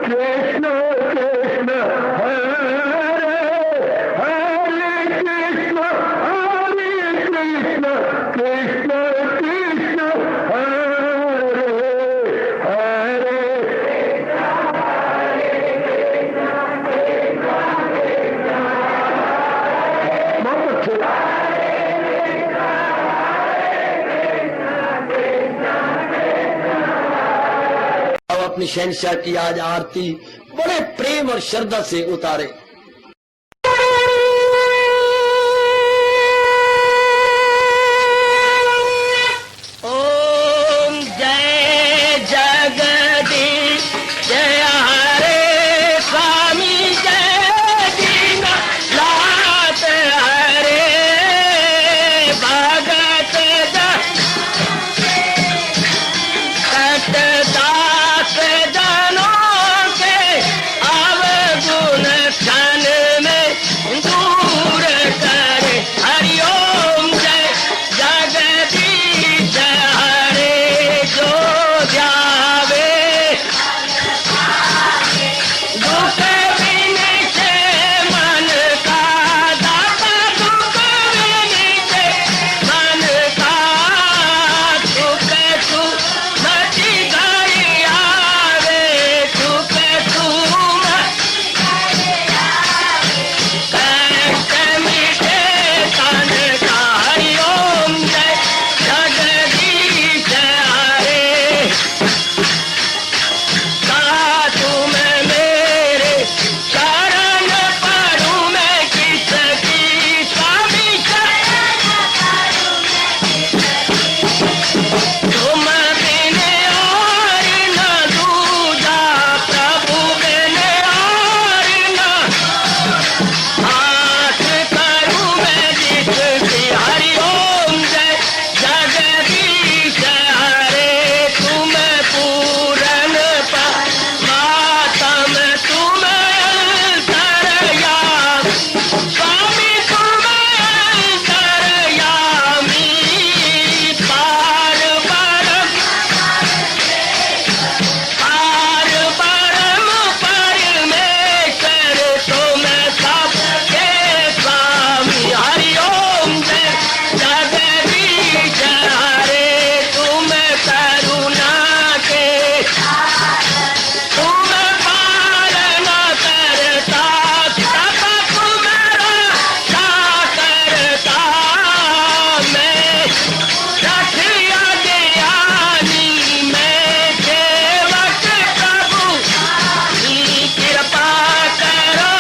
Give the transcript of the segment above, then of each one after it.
कृष्ण कृष्ण हरे हरे कृष्ण कृष्ण कृष्ण कृष्ण हरे हरे बहुत अच्छे। अब अपनी शहंशाह की आज आरती बड़े प्रेम और श्रद्धा से उतारे। ओम जय जगदीश जय हरे स्वामी जय दीनानाथ हरे भगत दास जनों के अवगुण क्षण में दूर करे। हरिओम जय जगदीश हरे जो ध्यावे दुख विनिचे मन का दाता दुख विनिचे मन का सुख तू मची गई आवे सुख तू कष्ट मिटे तन का। हरिओम जय जगदीश हरे कहा तुम मेरे शरण पड़ूं मैं किसकी स्वामी तुम बिन और न दूजा प्रभु बिन और न हाथ करूं मैं जिसकी। हरिओम जय जगदीश हरे तुम पूरन परमात्म तुम अंतर्यामी स्वामी तुम अंतर्यामी पार परम परमेश्वर तुम सबके स्वामी। हरिओम जय जगदीश हरे तुम करुणा के तुम पालन करता सब तुम्हारा करता मैं रखिया ज्ञानी मैं सेवक प्रभु की कृपा करो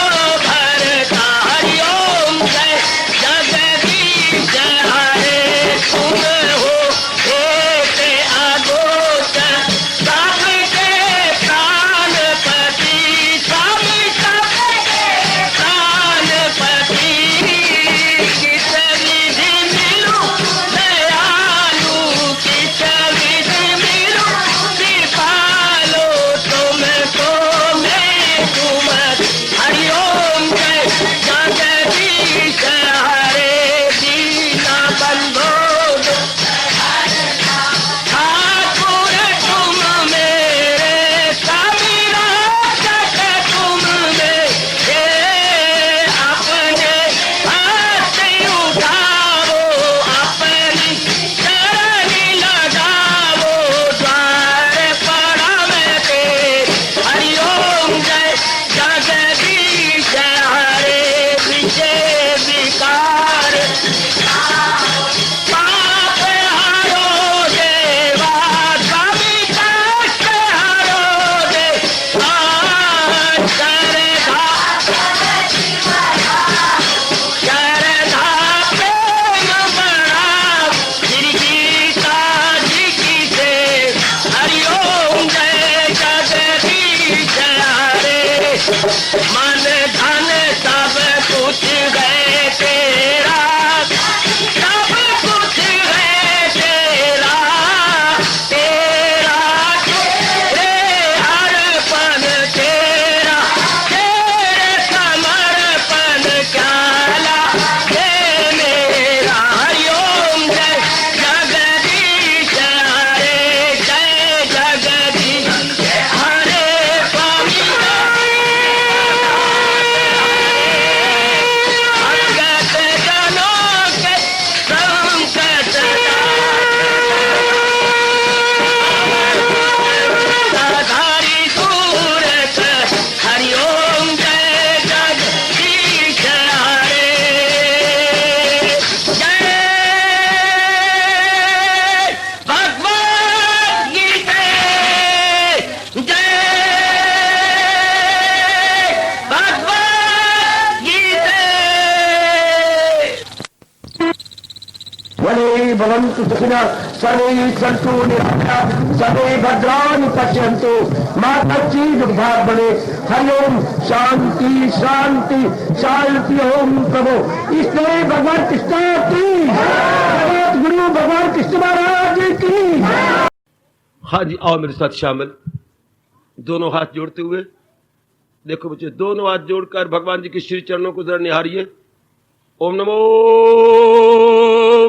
भरता। हरिओम जय जगदीश हरे तुम हो एक अगोचर सबके प्राणपति स्वामी सबके प्राणपति किस विधि मिलूं दयालु किस विधि मिलूं कृपालो तुमको मैं तुम। हरिओम जय जगदीश हरे दीना बंधो ठाकुर तुम मेरे स्वामी रक्षक तुम मेरे अपने हाथ उठाओ अपनी शरण लगाओ द्वार पड़ा मैं तेरे। हरिओम जय जगदीश हरे विजय विकार पाप हरो देवा स्वामी कष्ट हरो देवा श्रद्धा प्रेम बढ़ाओ श्री गीता जी की से। हरिओम जय जगदीश हरे मन धन सब कुछ है तेरा सब कुछ है तेरा तेरा तेरे अर्पण तेरा तेरे समर्पण क्या लागे मेरा। हरिओम जय जगदीश हरे जय जगदीश हरे स्वामी भवन्तु सुखिनः सर्वे सन्तु निरामयाः सर्वे भद्राणि पश्यन्तु मा कश्चित् दुर्भाग् भवेत्। हरि ओम शांति शांति शांति। ओम प्रभु इसलिए भगवान कृष्ण की जगत गुरु भगवान कृष्ण महाराज की। हाँ जी, आओ मेरे साथ शामिल, दोनों हाथ जोड़ते हुए। देखो बच्चे, दोनों हाथ जोड़कर भगवान जी के श्री चरणों को जरा निहारिए। ओम नमो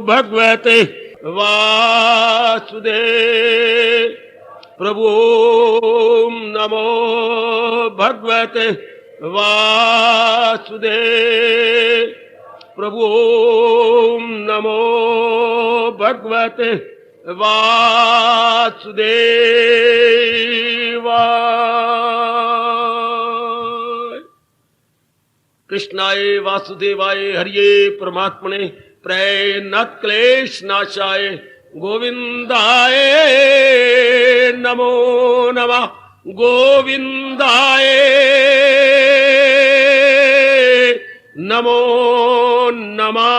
भगवते वासुदेव प्रभु। ओम नमो भगवते वासुदेव प्रभु। ओम नमो भगवते वासुदेवाय। कृष्णाय वासुदेवाय हरिये परमात्मने प्रणत क्लेश नाशाय गोविंदाय नमो नमः। गोविंदाय नमो नमः।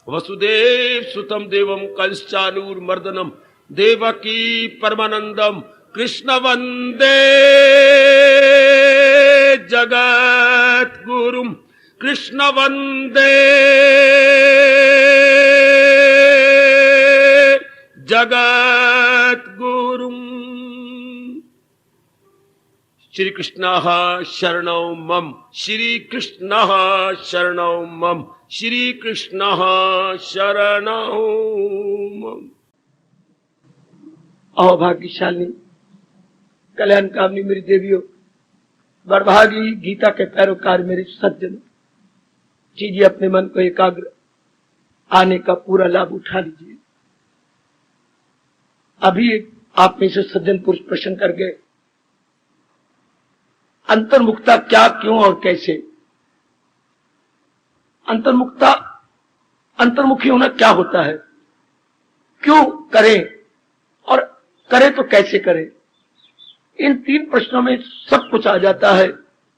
वसुदेव सुतम देवम कंसचानूरमर्दनम देवकी परमानंदम कृष्ण वंदे जगत गुरुम। कृष्ण वंदे जगत गुरुम। श्री कृष्ण शरणौ मम। श्री कृष्ण शरणौ मम। श्री कृष्ण शरणौ मम। आओ भाग्यशाली कल्याण कामनी मेरी देवियों, बड़भागी गीता के पैरोकार मेरे सज्जन, कीजिए अपने मन को एकाग्र, आने का पूरा लाभ उठा लीजिए। अभी आप में से सज्जन पुरुष प्रश्न कर गए, अंतर्मुखता क्या, क्यों और कैसे। अंतर्मुखता, अंतर्मुखी होना क्या होता है, क्यों करें और करें तो कैसे करें। इन तीन प्रश्नों में सब कुछ आ जाता है,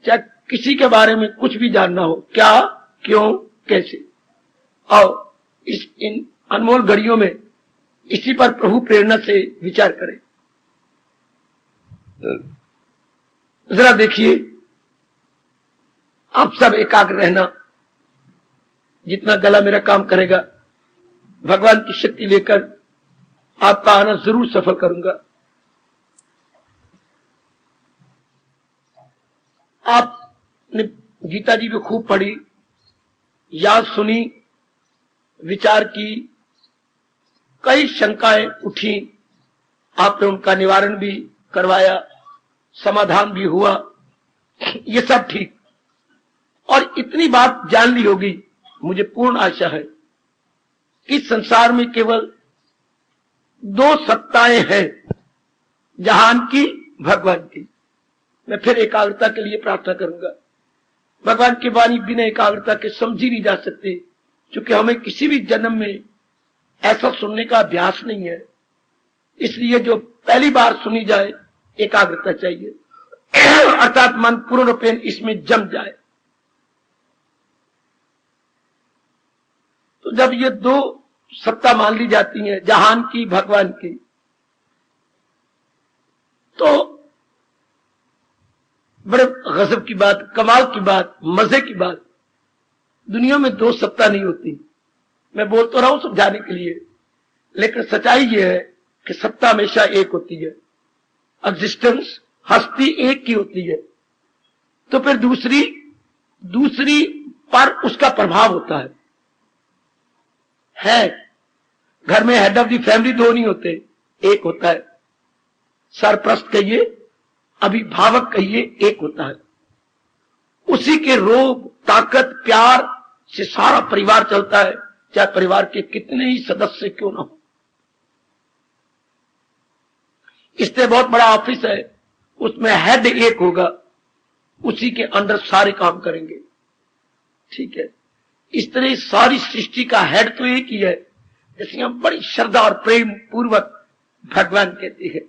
चाहे किसी के बारे में कुछ भी जानना हो, क्या, क्यों, कैसे। और इन अनमोल घड़ियों में इसी पर प्रभु प्रेरणा से विचार करें। जरा देखिए, आप सब एकाग्र रहना। जितना गला मेरा काम करेगा, भगवान की शक्ति लेकर आपका आना जरूर सफल करूंगा। आपने गीता जी भी खूब पढ़ी, याद सुनी, विचार की, कई शंकाएं उठी, आपने उनका निवारण भी करवाया, समाधान भी हुआ, ये सब ठीक। और इतनी बात जान ली होगी, मुझे पूर्ण आशा है कि संसार में केवल दो सत्ताएं हैं, जहान की, भगवान की। मैं फिर एकाग्रता के लिए प्रार्थना करूंगा। भगवान की वाणी बिना एकाग्रता के समझी नहीं जा सकती, क्योंकि हमें किसी भी जन्म में ऐसा सुनने का अभ्यास नहीं है। इसलिए जो पहली बार सुनी जाए, एकाग्रता चाहिए, अर्थात मन पूर्ण रूपेण इसमें जम जाए। तो जब ये दो सत्ता मान ली जाती हैं, जहान की, भगवान की, तो बड़े गजब की बात, कमाल की बात, मजे की बात, दुनिया में दो सत्ता नहीं होती। मैं बोल तो रहा हूं समझाने के लिए, लेकिन सच्चाई यह है कि सत्ता हमेशा एक होती है। एग्जिस्टेंस, हस्ती एक की होती है। तो फिर दूसरी पर उसका प्रभाव होता है। घर में हेड ऑफ द फैमिली दो नहीं होते, एक होता है। सरप्रस्त कहिए, अभिभावक कहिए, एक होता है। उसी के रोब, ताकत, प्यार से सारा परिवार चलता है, चाहे परिवार के कितने ही सदस्य क्यों ना हो। इसलिए बहुत बड़ा ऑफिस है, उसमें हेड एक होगा, उसी के अंडर सारे काम करेंगे। ठीक है, इस तरह सारी सृष्टि का हेड तो एक ही है, जिसे हम बड़ी श्रद्धा और प्रेम पूर्वक भगवान कहते हैं।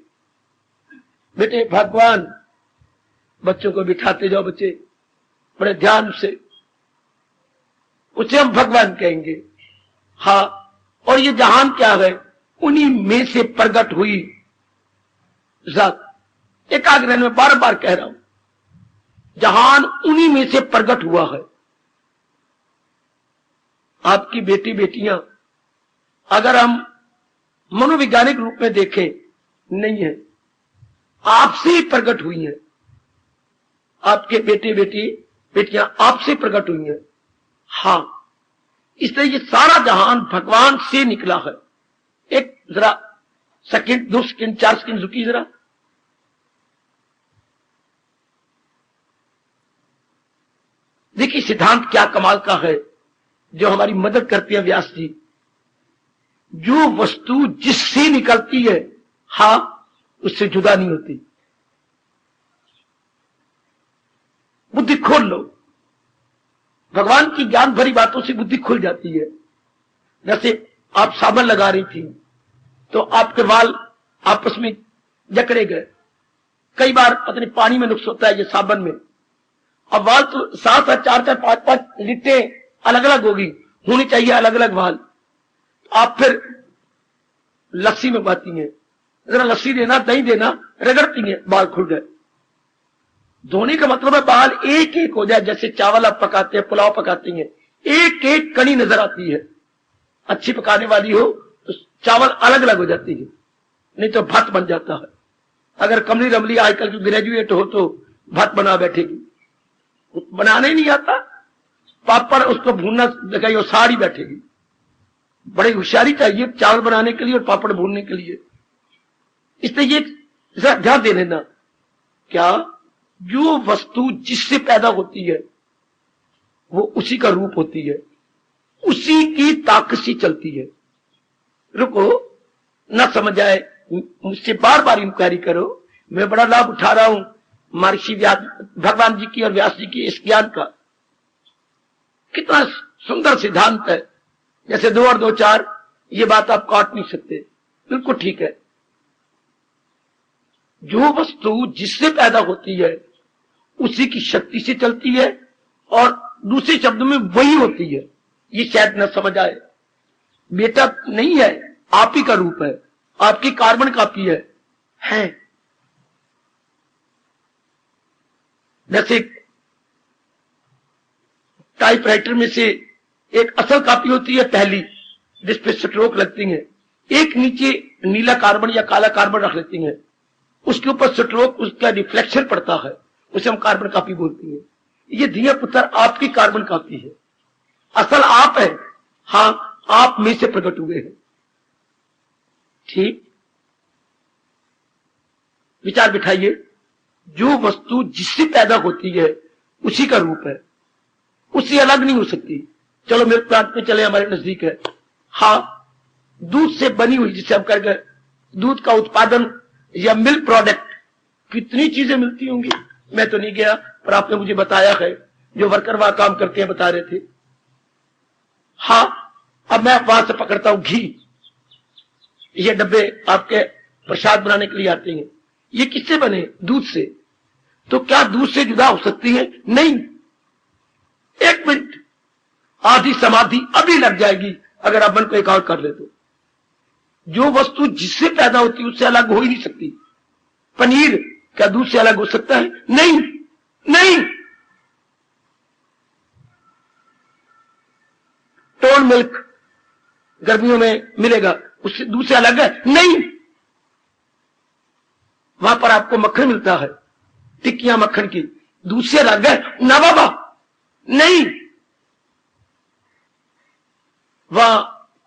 बेटे भगवान, बच्चों को बिठाते जाओ, बच्चे बड़े ध्यान से, उसे हम भगवान कहेंगे। हाँ, और ये जहान क्या है? उन्हीं में से प्रकट हुई जात। एकाग्र में बार बार कह रहा हूं, जहान उन्हीं में से प्रकट हुआ है। आपकी बेटी बेटियां अगर हम मनोवैज्ञानिक रूप में देखें, नहीं है, आपसे ही प्रकट हुई हैं। आपके बेटे बेटियां आपसे प्रकट हुई हैं। हां, इसलिए ये सारा जहान भगवान से निकला है। एक जरा सेकंड, 2 सेकंड, 4 सेकंड रुकी जरा। देखिए सिद्धांत क्या कमाल का है जो हमारी मदद करती है व्यास जी। जो वस्तु जिससे निकलती है, हां, उससे जुदा नहीं होती। बुद्धि खोल लो, भगवान की ज्ञान भरी बातों से बुद्धि खुल जाती है। जैसे आप साबुन लगा रही थी तो आपके वाल आपस में जकड़े गए। कई बार पता नहीं पानी में नुक्स होता है ये साबुन में। अब वाल तो 7 4 5 5 लिट्टे अलग अलग होनी चाहिए, अलग अलग वाल। आप फिर लस्सी में बहाती हैं, जरा लस्सी देना, दही देना, रगड़ती हैं, बाल खुल गए। धोने का मतलब है बाल एक एक हो जाए। जैसे चावल आप पकाते हैं, पुलाव पकाती हैं, एक एक कणी नजर आती है। अच्छी पकाने वाली हो तो चावल अलग अलग हो जाती है, नहीं तो भात बन जाता है। अगर कमली रमली आजकल की ग्रेजुएट हो तो भात बना बैठेगी, बनाने नहीं आता। पापड़ उसको भूनना दिखाई, वो साड़ी बैठेगी। बड़ी होशियारी चाहिए चावल बनाने के लिए और पापड़ भूनने के लिए। इसलिए ये ध्यान दे लेना, क्या जो वस्तु जिससे पैदा होती है वो उसी का रूप होती है, उसी की ताकत से चलती है। रुको, ना समझ आए मुझसे बार बार इंक्वायरी करो। मैं बड़ा लाभ उठा रहा हूं महर्षि भगवान जी की और व्यास जी की इस ज्ञान का। कितना सुंदर सिद्धांत है। जैसे 2 और 2 4, ये बात आप काट नहीं सकते, बिल्कुल ठीक है। जो वस्तु जिससे पैदा होती है उसी की शक्ति से चलती है, और दूसरे शब्दों में वही होती है। ये शायद न समझ आए। बेटा नहीं है, आप ही का रूप है, आपकी कार्बन कॉपी है। जैसे टाइपराइटर में से एक असल कॉपी होती है पहली, जिसपे स्ट्रोक लगती है। एक नीचे नीला कार्बन या काला कार्बन रख लेती हैं, उसके ऊपर स्ट्रोक, उसका रिफ्लेक्शन पड़ता है, उसे हम कार्बन कॉपी बोलती हैं। ये दिया पुत्र आपकी कार्बन कॉपी है, असल आप है। हां, आप में से प्रकट हुए हैं। ठीक, विचार बिठाइए। जो वस्तु जिससे पैदा होती है उसी का रूप है, उससे अलग नहीं हो सकती। चलो मिल्क प्लांट में चले, हमारे नजदीक है। हां, दूध से बनी हुई, जिसे हम कर गए दूध का उत्पादन या मिल्क प्रोडक्ट, कितनी चीजें मिलती होंगी। मैं तो नहीं गया, पर आपने मुझे बताया है, जो वर्कर वहां काम करते हैं बता रहे थे। हां, अब मैं वहां से पकड़ता हूं घी। ये डब्बे आपके प्रसाद बनाने के लिए आते हैं, ये किससे बने? दूध से। तो क्या दूध से जुदा हो सकती है? नहीं। 1 मिनट, आधी समाधि अभी लग जाएगी अगर आप मन को एकाग्र कर ले तो। जो वस्तु जिससे पैदा होती है उससे अलग हो ही नहीं सकती। पनीर क्या दूध से अलग हो सकता है? नहीं, नहीं। टोन मिल्क गर्मियों में मिलेगा, उससे दूध से अलग है? नहीं। वहां पर आपको मक्खन मिलता है, टिक्कियां मक्खन की, दूध से अलग है? ना बाबा, नहीं। वहां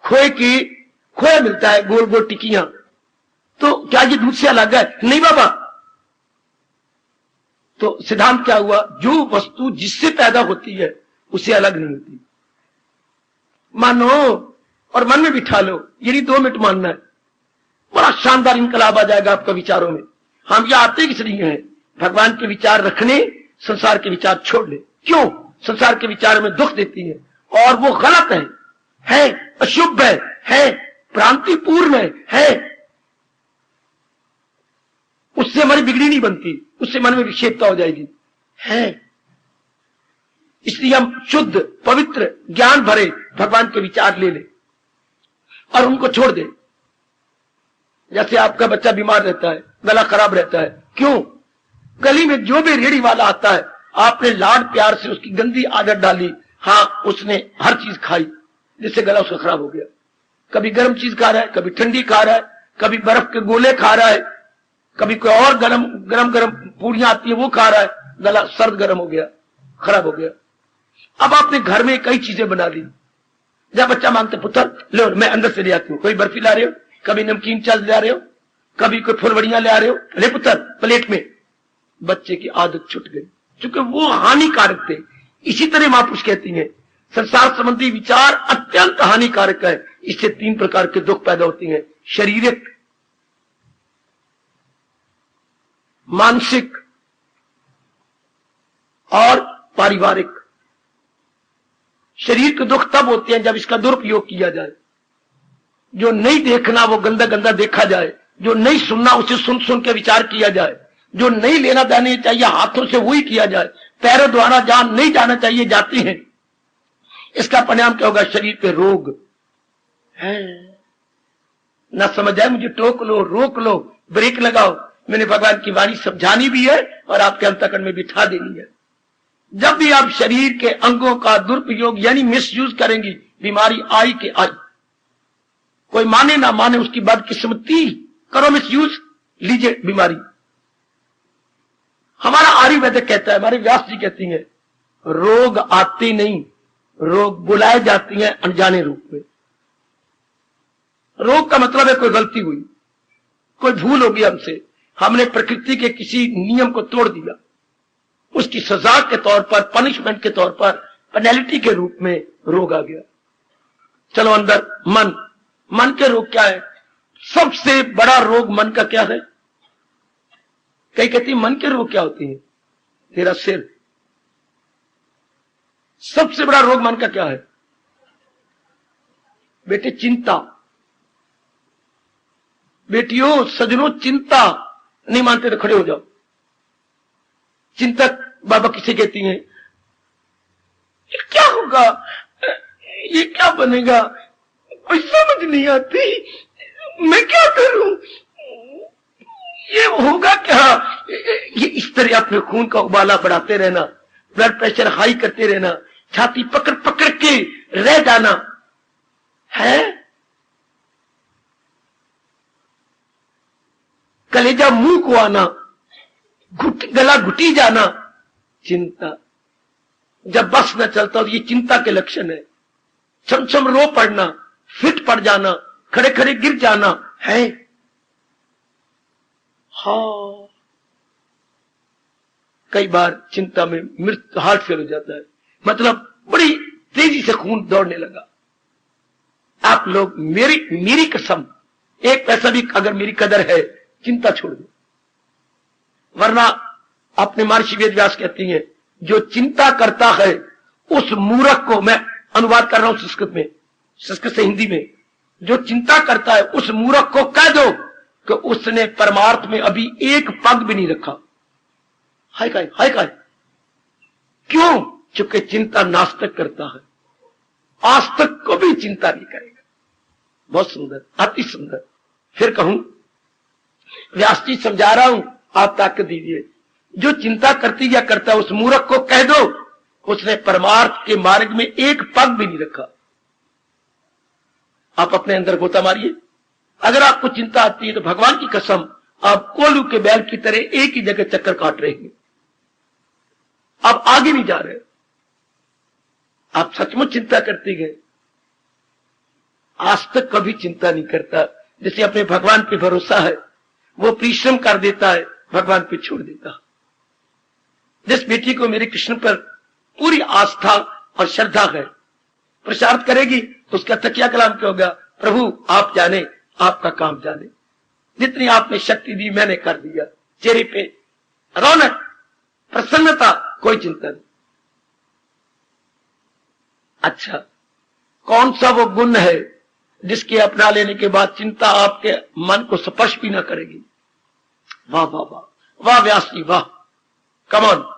खोया मिलता है, गोल गोल टिक्कियां, तो क्या ये दूध से अलग है? नहीं बाबा। तो सिद्धांत क्या हुआ? जो वस्तु जिससे पैदा होती है उससे अलग नहीं होती। मानो और मन में बिठा लो, ये नहीं 2 मिनट मानना है, बड़ा शानदार इनकलाब आ जाएगा आपका विचारों में। हम ये आते किस लिए हैं? भगवान के विचार रखने, संसार के विचार छोड़ ले। क्यों? संसार के विचार में दुख देती है और वो गलत है अशुभ है भ्रांतिपूर्ण है। उससे हमारी बिगड़ी नहीं बनती, उससे मन में विक्षेपता हो जाएगी। है इसलिए हम शुद्ध पवित्र ज्ञान भरे भगवान के विचार ले ले। और उनको छोड़ दे। जैसे आपका बच्चा बीमार रहता है, गला खराब रहता है, क्यों? गली में जो भी रेहड़ी वाला आता है, आपने लाड प्यार से उसकी गंदी आदत डाली, हाँ उसने हर चीज खाई जिससे गला उसका खराब हो गया। कभी गर्म चीज खा रहा है, कभी ठंडी खा रहा है, कभी बर्फ के गोले खा रहा है, कभी कोई और गरम गरम पूड़ियां आती है वो खा रहा है, गला सर्द गर्म हो गया, खराब हो गया। अब आपने घर में कई चीजें बना दी। जब बच्चा मांगते पुत्र लो मैं अंदर से ले आती हूँ, कोई बर्फी ला रहे हो, कभी नमकीन चाल ले रहे हो, कभी कोई फुलवड़ियां ले आ रहे हो, ले पुत्र प्लेट में। बच्चे की आदत छूट गई क्योंकि वो हानिकारक थे। इसी तरह महापुरुष कहती हैं संसार संबंधी विचार अत्यंत हानिकारक है। इससे 3 प्रकार के दुख पैदा होते हैं, शारीरिक, मानसिक और पारिवारिक। शरीर के दुख तब होते हैं जब इसका दुरुपयोग किया जाए। जो नहीं देखना वो गंदा गंदा देखा जाए, जो नहीं सुनना उसे सुन सुन के विचार किया जाए, जो नहीं लेना देना चाहिए हाथों से वही किया जाए, पैरों द्वारा जहां नहीं जाना चाहिए जाते हैं। इसका परिणाम क्या होगा? शरीर पे रोग है। ना समझ आए मुझे टोक लो, रोक लो, ब्रेक लगाओ। मैंने भगवान की वाणी समझानी भी है और आपके अंतःकरण में बिठा देनी है। जब भी आप शरीर के अंगों का दुरुपयोग यानी मिसयूज करेंगी, बीमारी आई के आई। कोई माने ना माने उसकी बदकिस्मती, करो मिसयूज, लीजिए बीमारी। हमारा आयुर्वेद कहता है, हमारे व्यास जी कहती हैं, रोग आते नहीं, रोग बुलाए जाती हैं अनजाने रूप में। रोग का मतलब है कोई गलती हुई, कोई भूल होगी हमसे, हमने प्रकृति के किसी नियम को तोड़ दिया, उसकी सजा के तौर पर, पनिशमेंट के तौर पर, पेनल्टी के रूप में रोग आ गया। चलो अंदर मन, मन के रोग क्या है? सबसे बड़ा रोग मन का क्या है? कई कहती मन के रोग क्या होती है? तेरा सिर। सबसे बड़ा रोग मन का क्या है बेटे? चिंता। बेटियों सजनों, चिंता। नहीं मानते तो खड़े हो जाओ। चिंतक बाबा किसे कहती हैं? ये क्या होगा, ये क्या बनेगा, कोई समझ नहीं आती, मैं क्या करूं, ये होगा क्या? ये इस तरह अपने खून का उबाला बढ़ाते रहना, ब्लड प्रेशर हाई करते रहना, छाती पकड़ पकड़ के रह जाना है, कलेजा मुंह को आना, गला घुटी जाना, चिंता। जब बस न चलता तो ये चिंता के लक्षण है। छम छम रो पड़ना, फिट पड़ जाना, खड़े खड़े गिर जाना है। हाँ, कई बार चिंता में मृत्यु, हार्ट फेल हो जाता है, मतलब बड़ी तेजी से खून दौड़ने लगा। आप लोग मेरी कसम, एक पैसा भी अगर मेरी कदर है, चिंता छोड़ दो, वरना अपने महर्षि वेद व्यास कहती हैं, जो चिंता करता है उस मूर्ख को, मैं अनुवाद कर रहा हूं संस्कृत में, संस्कृत से हिंदी में, जो चिंता करता है उस मूर्ख को कह दो कि उसने परमार्थ में अभी एक पग भी नहीं रखा। हाय काय क्यों? चूंकि चिंता नास्तिक करता है, आस्तिक को भी चिंता नहीं करेगा। बहुत सुंदर, अति सुंदर। फिर कहूं, व्यास जी समझा रहा हूं, आप ताकत दीजिए। जो चिंता करती या करता है उस मूर्ख को कह दो उसने परमार्थ के मार्ग में एक पग भी नहीं रखा। आप अपने अंदर गोता मारिए। अगर आपको चिंता आती है तो भगवान की कसम आप कोल्हू के बैल की तरह एक ही जगह चक्कर काट रहे हैं, आप आगे नहीं जा रहे। आप सचमुच चिंता करते गए। आज तक कभी चिंता नहीं करता। जैसे अपने भगवान पे भरोसा है, वो परिश्रम कर देता है, भगवान पे छोड़ देता। जिस बेटी को मेरे कृष्ण पर पूरी आस्था और श्रद्धा है, प्रसाद करेगी तो उसका तकिया कलाम क्या होगा? प्रभु आप जाने, आपका काम जाने। जितनी आपने शक्ति दी मैंने कर दिया। चेहरे पे रौनक, प्रसन्नता, कोई चिंता नहीं। अच्छा, कौन सा वो गुण है जिसके अपना लेने के बाद चिंता आपके मन को स्पर्श भी ना करेगी? वाह वाह वाह वाह व्यास जी वाह, कमान।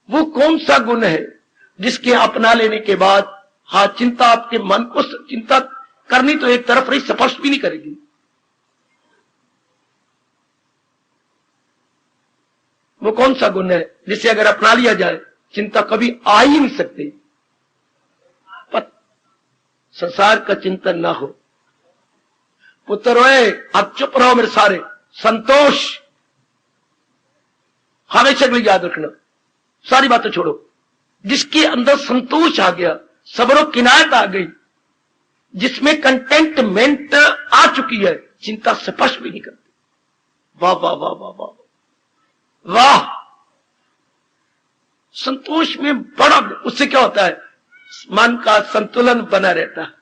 वो कौन सा गुण है जिसके अपना लेने के बाद हाँ चिंता आपके मन को, चिंता करनी तो एक तरफ रही, स्पर्श भी नहीं करेगी। वो कौन सा गुण है जिसे अगर अपना लिया जाए चिंता कभी आ ही नहीं सकती? संसार का चिंतन ना हो। पुत्र रोए, आप चुप रहो मेरे सारे। संतोष हमेशा के लिए याद रखना, सारी बातें छोड़ो। जिसके अंदर संतोष आ गया, सब्र और किनायत आ गई, जिसमें कंटेंटमेंट आ चुकी है, चिंता स्पर्श भी नहीं करती। वाह वाह वाह वाह वाह वाह। संतोष में बड़ा, उससे क्या होता है, मन का संतुलन बना रहता है।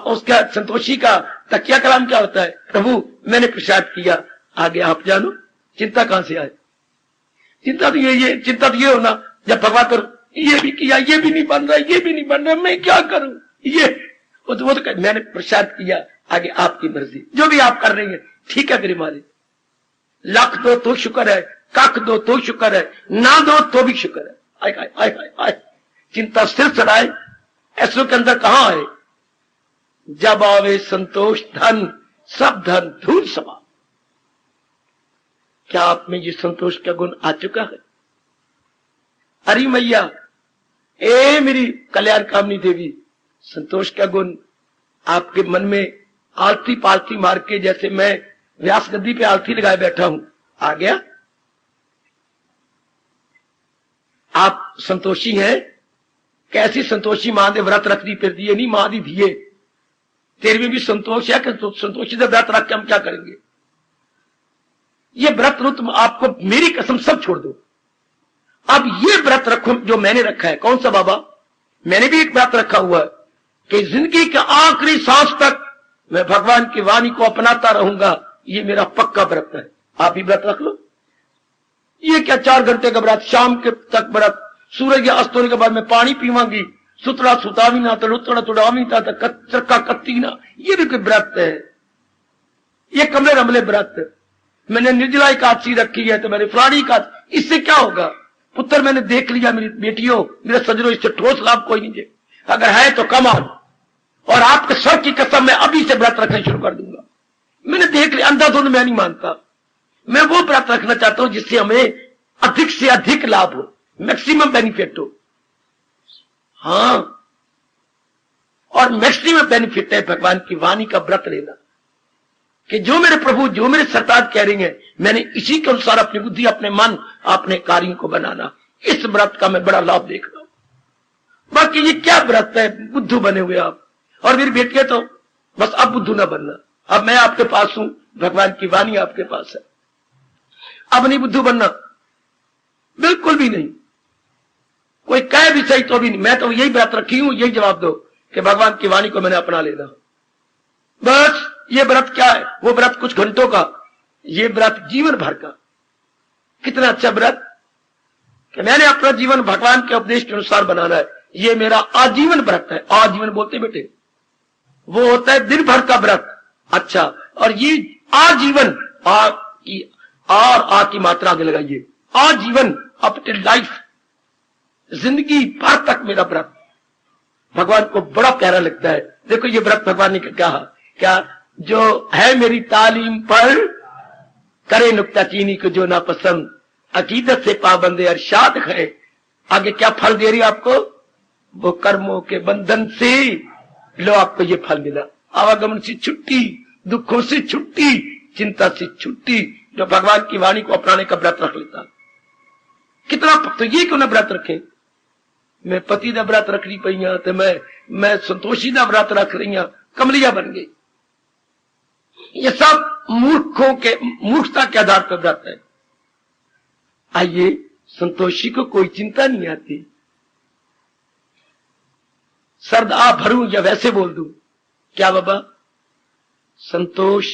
उसका संतोषी का तकिया कलाम क्या होता है, प्रभु मैंने प्रसाद किया, आगे आप जानो। चिंता कहां से आए? चिंता तो चिंता तो ये होना जब भगवान कर ये भी किया, ये भी नहीं बन रहा, ये भी नहीं बन रहा, मैं क्या करूं? ये वो तो मैंने प्रसाद किया, आगे आपकी मर्जी, जो भी आप कर रही है ठीक है मेरे मालिक। लाख दो तो शुक्र है, कख दो तो शुक्र है, ना दो तो भी शुक्र है। आए आए आए आए। चिंता सिर चढ़ाए, ऐसों के अंदर कहां आए? जब आवे संतोष धन, सब धन धूल समा। क्या आप में ये संतोष का गुण आ चुका है? अरे मैया, ए मेरी कल्याण कामनी देवी, संतोष का गुण आपके मन में आलती पालती मार के, जैसे मैं व्यास गद्दी पे आलती लगाए बैठा हूं, आ गया? आप संतोषी हैं? कैसी संतोषी मां दे व्रत रख दी फिर दिए नहीं मां दी दिए। तेरे में भी संतोष है कि संतोषी से व्रत रख के हम क्या करेंगे? ये व्रत लो तुम, आपको मेरी कसम सब छोड़ दो। अब ये व्रत रखो जो मैंने रखा है। कौन सा बाबा? मैंने भी एक व्रत रखा हुआ है कि जिंदगी के आखिरी सांस तक मैं भगवान की वाणी को अपनाता रहूंगा। ये मेरा पक्का व्रत है। आप भी व्रत रख लो। ये क्या 4 घंटे का व्रत, शाम के तक व्रत, सूरज अस्त होने के बाद मैं पानी पीवांगी, सुतरा सुतावी ना तो लुतड़ा तुड़ावी था चक्का कत्ती ना, ये भी कोई व्रत है? ये कमले रमले व्रत। मैंने निर्जला एकादशी रखी है तो मैंने फलानी एकादशी, इससे क्या होगा? पुत्र मैंने देख लिया, मेरी बेटियों, मेरे सजनों, इससे ठोस लाभ कोई नहीं है। अगर है तो कमाल, और आपके सर की कसम मैं अभी से व्रत रखना शुरू कर दूंगा। मैंने देख लिया, अंधाधुंध मैं नहीं मानता। मैं वो व्रत रखना चाहता हूं जिससे हमें अधिक से अधिक लाभ हो, मैक्सिमम बेनिफिट हो। हाँ, और मैक्सिमम बेनिफिट है भगवान की वाणी का व्रत लेना, कि जो मेरे प्रभु, जो मेरे सरताज कह रही हैं, मैंने इसी के अनुसार अपनी बुद्धि, अपने मन, अपने कार्यों को बनाना। इस व्रत का मैं बड़ा लाभ देख रहा हूं। बाकी ये क्या व्रत है, बुद्धू बने हुए आप। और मेरी बेटियां तो बस अब बुद्धू ना बनना, अब मैं आपके पास हूं, भगवान की वाणी आपके पास है, अब नहीं बुद्धू बनना, बिल्कुल भी नहीं। कोई कहे भी सही तो भी नहीं, मैं तो यही व्रत रखी हूं, यही जवाब दो कि भगवान की वाणी को मैंने अपना लेना। बस ये व्रत क्या है? वो व्रत कुछ घंटों का, ये व्रत जीवन भर का। कितना अच्छा व्रत कि मैंने अपना जीवन भगवान के उपदेश के अनुसार बनाना है। ये मेरा आजीवन व्रत है। आजीवन बोलते बेटे, वो होता है दिन भर का व्रत। अच्छा, और ये आजीवन, आ की मात्रा आगे लगाइए, आजीवन, अप टिल लाइफ, जिंदगी भर तक मेरा व्रत भगवान को बड़ा प्यारा लगता है। देखो ये व्रत भगवान ने कहा, क्या? जो है मेरी तालीम पर करे नुक्ताचीनी को जो ना पसंद, अकीदत से पाबंदे अरशाद है। आगे क्या फल दे रही आपको? वो कर्मों के बंधन से लो, आपको ये फल मिला। आवागमन से छुट्टी, दुखों से छुट्टी, चिंता से छुट्टी, जो भगवान की वाणी को अपनाने का व्रत रख लेता। कितना, तो ये क्यों ना व्रत रखें? मैं पति दा व्रत रख रही पई तो मैं संतोषी दा व्रत रख रही हूं, कमलिया बन गई। ये सब मूर्खों के, मूर्खता के आधार पर व्रत है। आइए, संतोषी को कोई चिंता नहीं आती। सर्द आ भरूं या वैसे बोल दूं, क्या बाबा? संतोष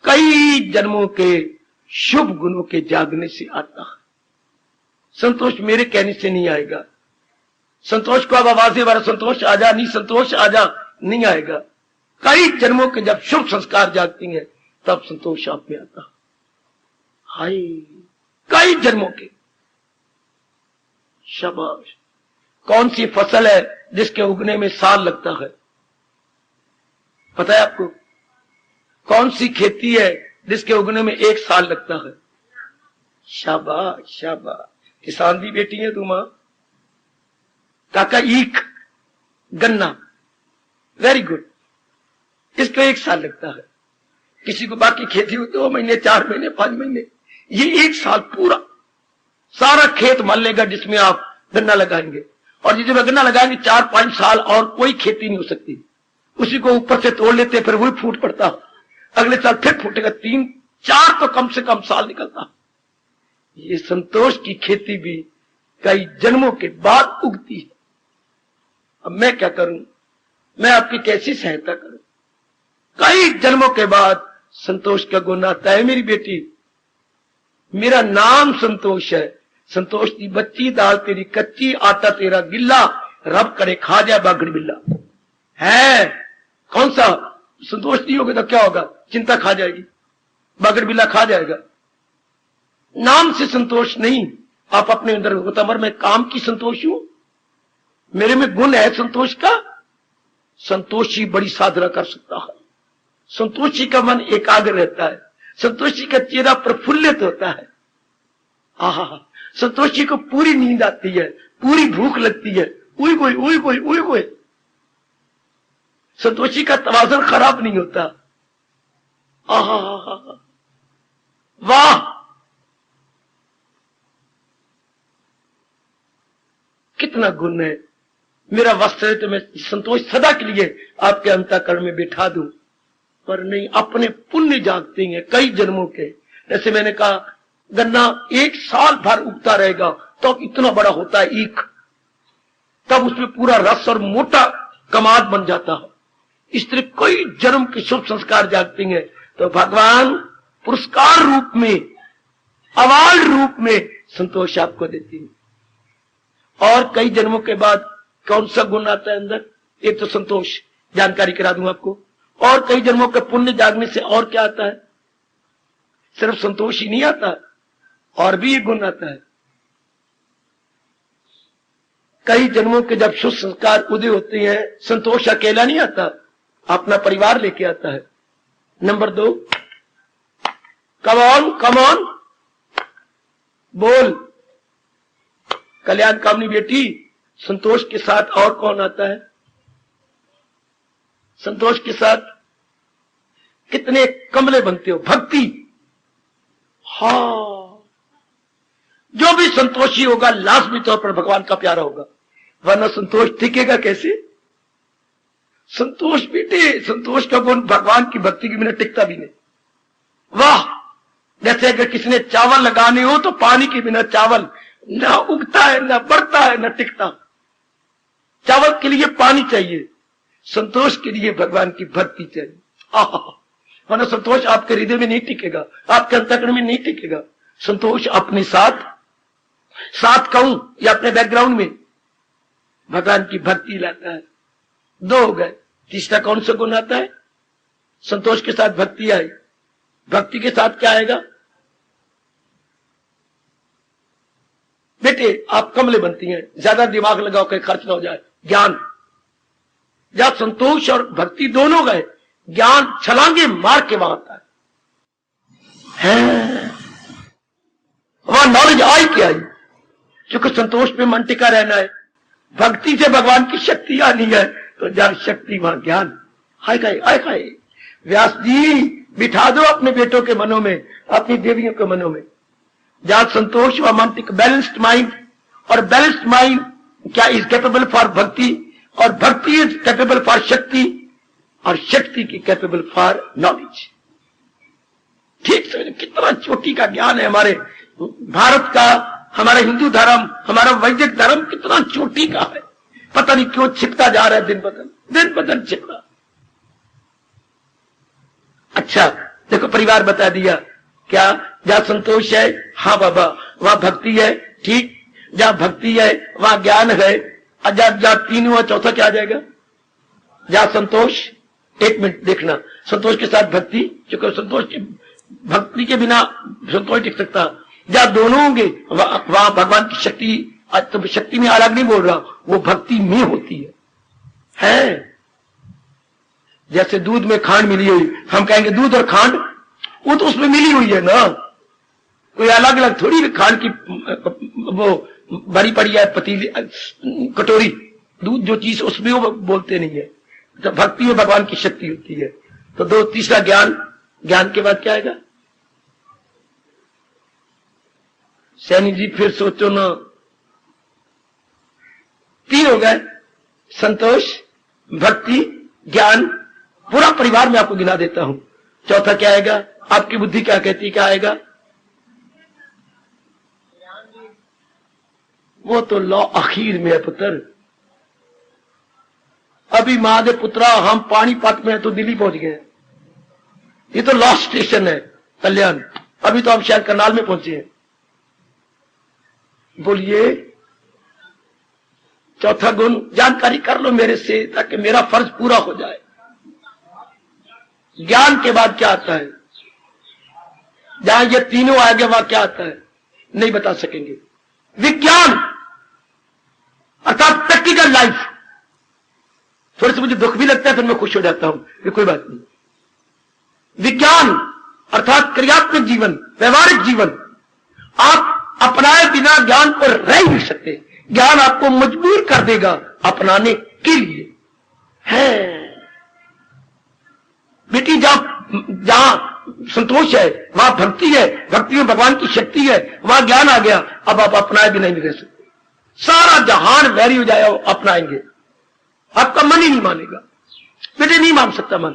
कई जन्मों के शुभ गुणों के जागने से आता है। संतोष मेरे कहने से नहीं आएगा। संतोष को अब आवाज़ें वाला संतोष आजा, नहीं संतोष आजा, नहीं आएगा। कई जन्मों के जब शुभ संस्कार जागती हैं तब संतोष आप में आता। हाय, कई जन्मों के। शाबाश। कौन सी फसल है जिसके उगने में साल लगता है? पता है आपको कौन सी खेती है जिसके उगने में 1 साल लगता है? शाबाश शाबाश, किसान की बेटी है तू मां। काका ईख, गन्ना, वेरी गुड, इसको 1 साल लगता है। किसी को बाकी खेती हो 2 महीने, 4 महीने, 5 महीने, ये 1 साल पूरा सारा खेत मान लेगा जिसमें आप गन्ना लगाएंगे। और जिसमें गन्ना लगाएंगे 4-5 साल और कोई खेती नहीं हो सकती। उसी को ऊपर से तोड़ लेते, फिर वही फूट पड़ता, अगले साल फिर फूटेगा, 3-4 तो कम से कम साल निकलता। ये संतोष की खेती भी कई जन्मों के बाद उगती है। अब मैं क्या करूं, मैं आपकी कैसी सहायता करूं? कई जन्मों के बाद संतोष का गुण आता है। मेरी बेटी, मेरा नाम संतोष है। संतोष की बच्ची दाल तेरी कच्ची, आटा तेरा गिल्ला, रब करे खा जाए बागड़ बिल्ला। है कौन सा? संतोष नहीं होगा तो क्या होगा? चिंता खा जाएगी, बागड़ बिल्ला खा जाएगा। नाम से संतोष नहीं, आप अपने अंदर होता मर मैं काम की संतोष हूं, मेरे में गुण है संतोष का। संतोषी बड़ी साधना कर सकता है। संतोषी का मन एकाग्र रहता है, संतोषी का चेहरा प्रफुल्लित होता है। आहा, संतोषी को पूरी नींद आती है, पूरी भूख लगती है, उई कोई उई कोई उई कोई। संतोषी का तवाज़ुन खराब नहीं होता। आहा, वाह, कितना गुण है। मेरा वस्त्र है तो मैं संतोष सदा के लिए आपके अंतःकरण में बिठा दूं, पर नहीं, अपने पुण्य जागते हैं कई जन्मों के। जैसे मैंने कहा, गन्ना 1 साल भर उगता रहेगा तो इतना बड़ा होता है ईख, तब उसमें पूरा रस और मोटा कमाद बन जाता है। इस तरह कई जन्म के शुभ संस्कार जागते हैं, तो भगवान पुरस्कार रूप में, अवार्ड रूप में संतोष आपको देती है। और कई जन्मों के बाद कौन सा गुण आता है अंदर? एक तो संतोष, जानकारी करा दूं आपको। और कई जन्मों के पुण्य जागने से और क्या आता है? सिर्फ संतोष ही नहीं आता, और भी एक गुण आता है। कई जन्मों के जब शुभ संस्कार उदय होते हैं, संतोष अकेला नहीं आता, अपना परिवार लेके आता है। नंबर 2, कमॉन बोल, कल्याण कामनी बेटी, संतोष के साथ और कौन आता है? संतोष के साथ कितने कमले बनते हो? भक्ति। हाँ, जो भी संतोषी होगा लाजमी तौर पर भगवान का प्यारा होगा, वरना संतोष टिकेगा कैसे? संतोष बेटे, संतोष का गुण भगवान की भक्ति के बिना टिकता भी नहीं। वाह, जैसे अगर किसी ने चावल लगाने हो तो पानी के बिना चावल ना उगता है, ना बढ़ता है, ना टिकता। चावल के लिए पानी चाहिए, संतोष के लिए भगवान की भक्ति चाहिए। वरना संतोष आपके हृदय में नहीं टिकेगा, आपके अंतःकरण में नहीं टिकेगा। संतोष अपने साथ कहूं या अपने बैकग्राउंड में भगवान की भक्ति लाता है। 2 हो गए। तीसरा कौन सा गुण आता है? संतोष के साथ भक्ति आई, भक्ति के साथ क्या आएगा? बेटे, आप कमले बनती हैं, ज्यादा दिमाग लगाओ कहीं खर्च ना हो जाए। ज्ञान, जब संतोष और भक्ति दोनों गए, ज्ञान छलांगे मार के वहां आता है। वहां नॉलेज आई क्या आई? क्योंकि संतोष पे मन टिका रहना है, भक्ति से भगवान की शक्ति आनी है, तो जहां शक्ति वहां ज्ञान। हाय खाए व्यास जी, बिठा दो अपने बेटों के मनों में, अपनी देवियों के मनों में, जहां संतोष व मन टिक, बैलेंस्ड माइंड। और बैलेंस्ड माइंड क्या इज कैपेबल फॉर भक्ति, और भक्ति इज कैपेबल फॉर शक्ति, और शक्ति की कैपेबल फॉर नॉलेज। ठीक समझो कितना चोटी का ज्ञान है हमारे भारत का, हमारा हिंदू धर्म, हमारा वैदिक धर्म कितना चोटी का है। पता नहीं क्यों छिपता जा रहा है, दिन ब दिन छिप रहा। अच्छा देखो, परिवार बता दिया क्या? जहां संतोष है, हाँ बाबा, वहां भक्ति है। ठीक, जहां भक्ति है वहां ज्ञान है। जहां 3 हुआ, चौथा क्या आ जाएगा? जहां संतोष, 1 मिनट देखना, संतोष के साथ भक्ति, क्योंकि संतोष की भक्ति के बिना संतोष टिक सकता। जहां दोनों होंगे वहां भगवान की शक्ति, तो शक्ति में अलग नहीं बोल रहा, वो भक्ति में होती है। जैसे दूध में खांड मिली हुई, हम कहेंगे दूध और खांड, वो तो उसमें मिली हुई है ना, कोई अलग अलग थोड़ी खांड की वो भरी पड़ी है पतीली कटोरी, दूध जो चीज उसमें वो बोलते नहीं है। तो भक्ति में भगवान की शक्ति होती है। तो दो, तीसरा ज्ञान, ज्ञान के बाद क्या आएगा? सैनी जी फिर सोचो ना, 3 हो गए, संतोष, भक्ति, ज्ञान, पूरा परिवार में आपको गिना देता हूं। चौथा क्या आएगा? आपकी बुद्धि क्या कहती है, क्या आएगा? वो तो लौ आखिर में है पुत्र। अभी महादेव पुत्रा हम पानीपत में तो दिल्ली पहुंच गए, ये तो लास्ट स्टेशन है कल्याण, अभी तो हम शायद करनाल में पहुंचे हैं। बोलिए चौथा गुण, जानकारी कर लो मेरे से ताकि मेरा फर्ज पूरा हो जाए। ज्ञान के बाद क्या आता है? जहां ये तीनों आ गए वहां क्या आता है? नहीं बता सकेंगे। विज्ञान अर्थात प्रैक्टिकल लाइफ। थोड़े से मुझे दुख भी लगता है, फिर मैं खुश हो जाता हूं, ये कोई बात नहीं। विज्ञान अर्थात क्रियात्मक जीवन, व्यवहारिक जीवन। आप अपनाए बिना ज्ञान को रह ही नहीं सकते। ज्ञान आपको मजबूर कर देगा अपनाने के लिए। है बेटी, जहां संतोष है वहां भक्ति है, भक्ति में भगवान की शक्ति है, वहां ज्ञान आ गया। अब आप अपनाए भी नहीं रह सकते। सारा जहान वैरी हो जाए अपनाएंगे, आपका मन ही नहीं मानेगा। बेटे नहीं मान सकता मन।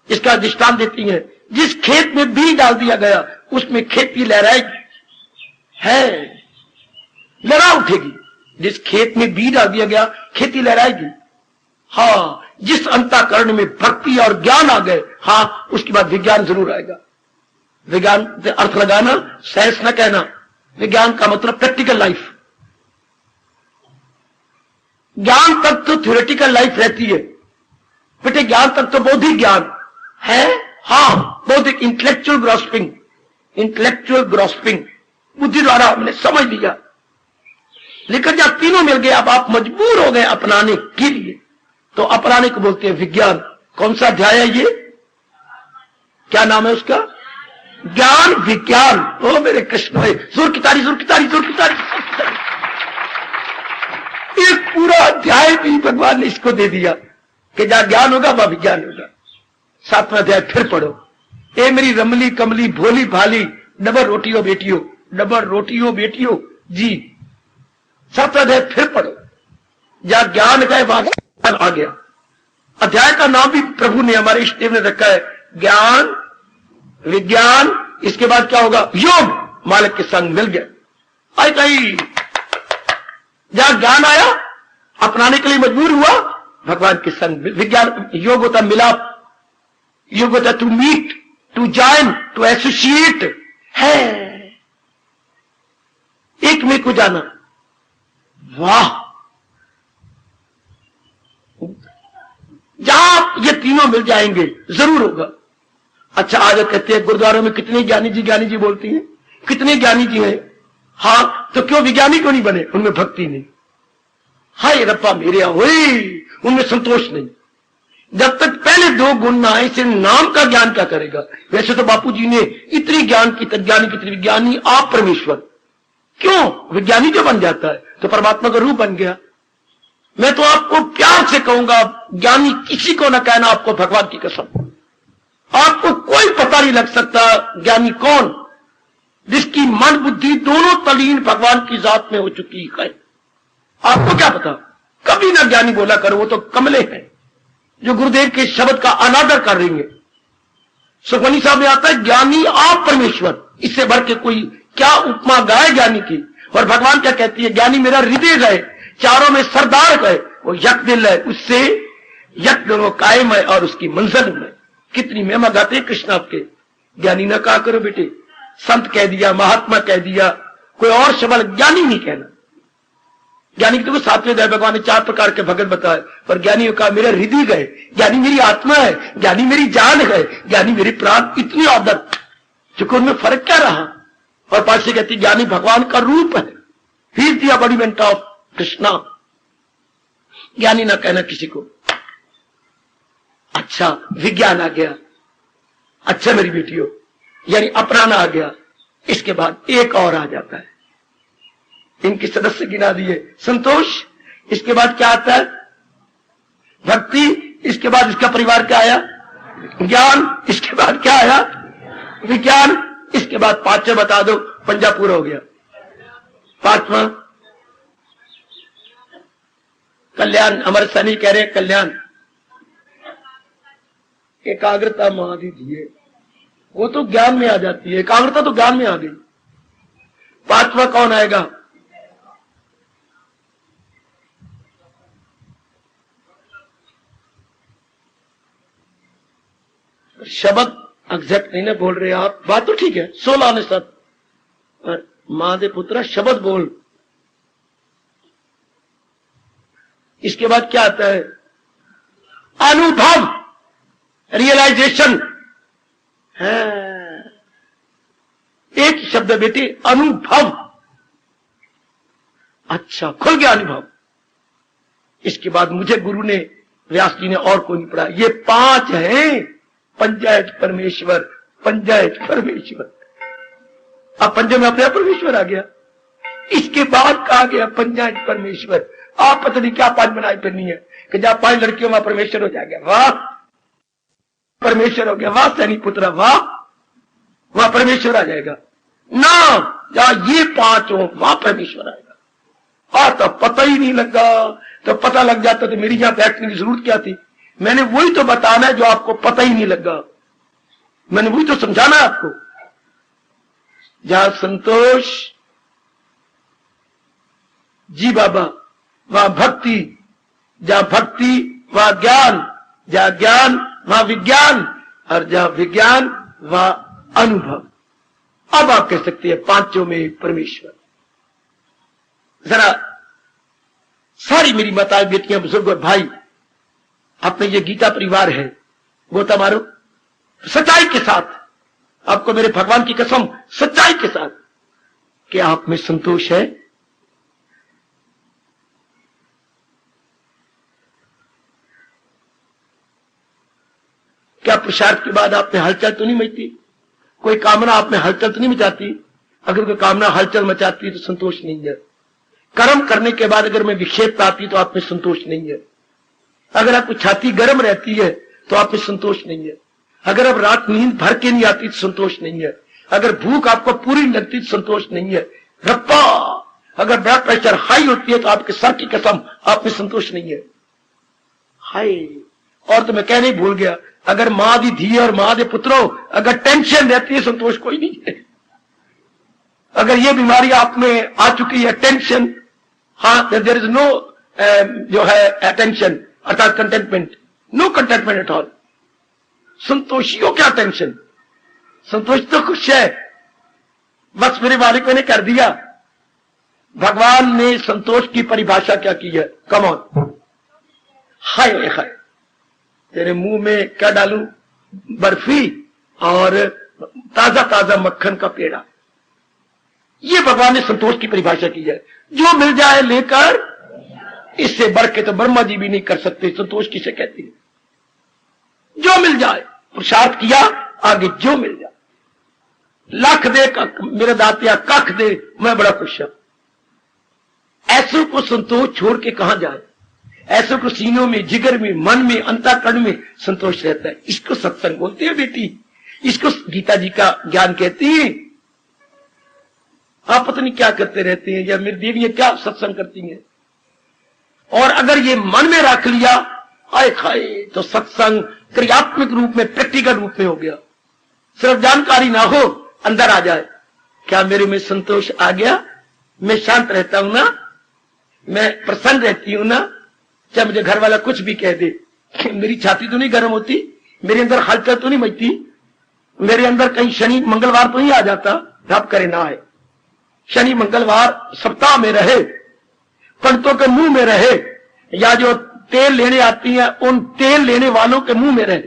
इसका दृष्टांत देती है, जिस खेत में बीज डाल दिया गया उसमें खेती लहराएगी, है लहरा उठेगी। जिस खेत में बीज डाल दिया गया खेती लहराएगी। हाँ, जिस अंतःकरण में भक्ति और ज्ञान आ गए, हाँ उसके बाद विज्ञान जरूर आएगा। विज्ञान से अर्थ लगाना, साइंस न कहना। विज्ञान का मतलब प्रैक्टिकल लाइफ। ज्ञान तक तो थ्योरेटिकल लाइफ रहती है बेटे, ज्ञान तक तो बौद्धिक ज्ञान है। हाँ, बौद्धिक इंटेलेक्चुअल ग्रॉस्पिंग, इंटेलेक्चुअल ग्रॉस्पिंग, बुद्धि द्वारा हमने समझ लिया। लेकिन जब तीनों मिल गए, अब आप मजबूर हो गए अपनाने के लिए, तो अपनाने को बोलते हैं विज्ञान। कौन सा अध्याय है ये? क्या नाम है उसका? ज्ञान विज्ञान। ओ मेरे कृष्ण भाई, जोर की तारी, जोर की तारी, जोर की तारी। एक पूरा अध्याय भी भगवान ने इसको दे दिया कि जहां ज्ञान होगा वहां विज्ञान होगा। 7वां अध्याय फिर पढ़ो। ए मेरी रमली कमली भोली भाली डबल रोटियों बेटियों, डबल रोटियों बेटियों जी। 7वां अध्याय फिर पढ़ो। जहां ज्ञान गए वहां ज्ञान आ गया। अध्याय का नाम भी प्रभु ने, हमारे इष्ट देव ने रखा है, ज्ञान विज्ञान। इसके बाद क्या होगा? योग। मालिक के संग मिल गया। आई कहीं जहां ज्ञान आया, अपनाने के लिए मजबूर हुआ, भगवान के संग। विज्ञान योग होता मिलाप, योग होता to meet, to join, to associate, है एक में को जाना। वाह, जहां ये तीनों मिल जाएंगे जरूर होगा। अच्छा, आज कहते हैं गुरुद्वारों में कितने ज्ञानी जी बोलती हैं, कितने ज्ञानी जी हैं। हाँ, तो क्यों विज्ञानी क्यों नहीं बने? उनमें भक्ति नहीं। हाय रब्बा मेरे हुई, उनमें संतोष नहीं। जब तक पहले 2 गुण ना आए, सिर्फ नाम का ज्ञान क्या करेगा? वैसे तो बापू जी ने इतनी ज्ञान की तज्ञानी, कितनी विज्ञानी, आप परमेश्वर। क्यों? विज्ञानी जो बन जाता है तो परमात्मा का रूप बन गया। मैं तो आपको प्यार से कहूंगा, ज्ञानी किसी को ना कहना, आपको भगवान की कसम। आपको कोई पता नहीं लग सकता ज्ञानी कौन, जिसकी मन बुद्धि दोनों तलीन भगवान की जात में हो चुकी है। आपको क्या पता? कभी ना ज्ञानी बोला करो, वो तो कमले हैं जो गुरुदेव के शब्द का अनादर कर रही है। सुखमनी साहब में आता है, ज्ञानी आप परमेश्वर। इससे बढ़ के कोई क्या उपमा गाय ज्ञानी की। और भगवान क्या कहती है? ज्ञानी मेरा हृदय गए, चारों में सरदार गए, वो यक दिल है, उससे यक दोनों कायम है और उसकी मंजिल में। कितनी महिमा गाते कृष्ण आपके। ज्ञानी ना कहा करो बेटे, संत कह दिया, महात्मा कह दिया, कोई और शब्द ज्ञानी नहीं कहना। ज्ञानी तो 7वें अध्याय भगवान ने 4 प्रकार के भगत बताए, पर ज्ञानी का मेरे हृदय गए, ज्ञानी मेरी आत्मा है, ज्ञानी मेरी जान है, ज्ञानी मेरी प्राण। इतनी आदत, चूंकि उनमें फर्क क्या रहा? और पास से कहती ज्ञानी भगवान का रूप है, he is the embodiment of Krishna. ज्ञानी ना कहना किसी को। अच्छा विज्ञान आ गया, अच्छा मेरी बेटियों, यानी अपनाना आ गया। इसके बाद एक और आ जाता है, इनके सदस्य गिना दिए, संतोष, इसके बाद क्या आता है? भक्ति, इसके बाद इसका परिवार क्या आया? ज्ञान, इसके बाद क्या आया? विज्ञान, इसके बाद पांचवा बता दो, पंजा पूरा हो गया। पांचवा कल्याण, हमारे सैनिक कह रहे हैं कल्याण, एकाग्रता महादि दिए, वो तो ज्ञान में आ जाती है, एकाग्रता तो ज्ञान में आ गई। पांचवा कौन आएगा? शब्द एग्जैक्ट नहीं ना बोल रहे आप, बात तो ठीक है, 16 ने सत, पर महादेव पुत्र शब्द बोल। इसके बाद क्या आता है? अनुभव, रियलाइजेशन है। एक शब्द बेटे, अनुभव। अच्छा, खुल गया अनुभव। इसके बाद मुझे गुरु ने, व्यास जी ने और कोई नहीं पढ़ा। ये 5 हैं, पंचायत परमेश्वर, पंचायत परमेश्वर। अब पंजे में अपने परमेश्वर आ गया। इसके बाद कहा गया पंचायत परमेश्वर। आप पता नहीं क्या 5 बनाई फिरनी है कि जहां 5 लड़कियों में परमेश्वर हो जाएगा। वाह, परमेश्वर हो गया, वाह सैनिक पुत्र, वाह, वहां परमेश्वर आ जाएगा ना। जहां ये 5 हो वहां परमेश्वर आएगा। तो पता ही नहीं लगा, तो पता लग जाता तो मेरी यहां बैठने की जरूरत क्या थी? मैंने वही तो बताना है जो आपको पता ही नहीं लगा, मैंने वही तो समझाना है आपको। जहां संतोष जी बाबा, वहां भक्ति, जहां भक्ति वहां ज्ञान, जहां ज्ञान वहां विज्ञान, और जहां विज्ञान वहां अनुभव। अब आप कह सकते हैं 5 में परमेश्वर। जरा सारी मेरी माताएं, बेटियां, बुजुर्ग और भाई, अपने ये गीता परिवार है, वो तुम्हारो सच्चाई के साथ, आपको मेरे भगवान की कसम, सच्चाई के साथ, कि आप में संतोष है। क्या पुरुषार्थ के बाद आप में हलचल तो नहीं मचती? कोई कामना आप में हलचल तो नहीं मचाती? अगर कोई कामना हलचल मचाती है तो संतोष नहीं है। कर्म करने के बाद अगर मैं विक्षेप आती तो आप में संतोष नहीं है। अगर आपकी छाती गर्म रहती है तो आप में संतोष नहीं है। अगर आप रात नींद भर के नहीं आती तो संतोष नहीं है। अगर भूख आपको पूरी लगती तो संतोष नहीं है। रप्पा, अगर ब्लड प्रेशर हाई होती है तो आपके सर की कसम आप में संतोष नहीं है। हाय, और तो मैं कहने ही भूल गया, अगर मां दी धी और मां दे पुत्रों, अगर टेंशन रहती है संतोष कोई नहीं है। अगर ये बीमारी आप में आ चुकी है, टेंशन, हाँ, देयर इज नो जो है अटेंशन, अर्थात contentment, no contentment at all. संतोषियों क्या टेंशन? संतोष तो खुश है, बस मेरे मालिक मैंने कर दिया। भगवान ने संतोष की परिभाषा क्या की है? कम ऑन, हाय हाय, तेरे मुंह में क्या डालूं? बर्फी और ताजा ताजा मक्खन का पेड़ा। ये भगवान ने संतोष की परिभाषा की है। जो मिल जाए लेकर, इससे बढ़ के तो ब्रह्मा जी भी नहीं कर सकते। संतोष किसे कहती है? जो मिल जाए, पुरुषार्थ किया, आगे जो मिल जाए, लाख दे मेरे दातिया, कख दे, मैं बड़ा खुश हूं। ऐसों को संतोष छोड़ के कहां जाए? ऐसों को सीनों में, जिगर में, मन में, अंतःकरण में संतोष रहता है। इसको सत्संग बोलते हैं बेटी, इसको गीता जी का ज्ञान कहती है। आप पता नहीं क्या करते रहते हैं, या मेरी देवियां क्या सत्संग करती हैं। और अगर ये मन में रख लिया, आए खाए, तो सत्संग क्रियात्मक रूप में, प्रैक्टिकल रूप में हो गया। सिर्फ जानकारी ना हो, अंदर आ जाए, क्या मेरे में संतोष आ गया? मैं शांत रहता हूं ना, मैं प्रसन्न रहती हूं ना, चाहे मुझे घर वाला कुछ भी कह दे, मेरी छाती तो नहीं गर्म होती, मेरे अंदर हलचल तो नहीं मचती, मेरे अंदर कहीं शनि मंगलवार तो नहीं आ जाता। रब करे ना आए, शनि मंगलवार सप्ताह में रहे, पंडितों के मुंह में रहे, या जो तेल लेने आती हैं उन तेल लेने वालों के मुंह में रहे।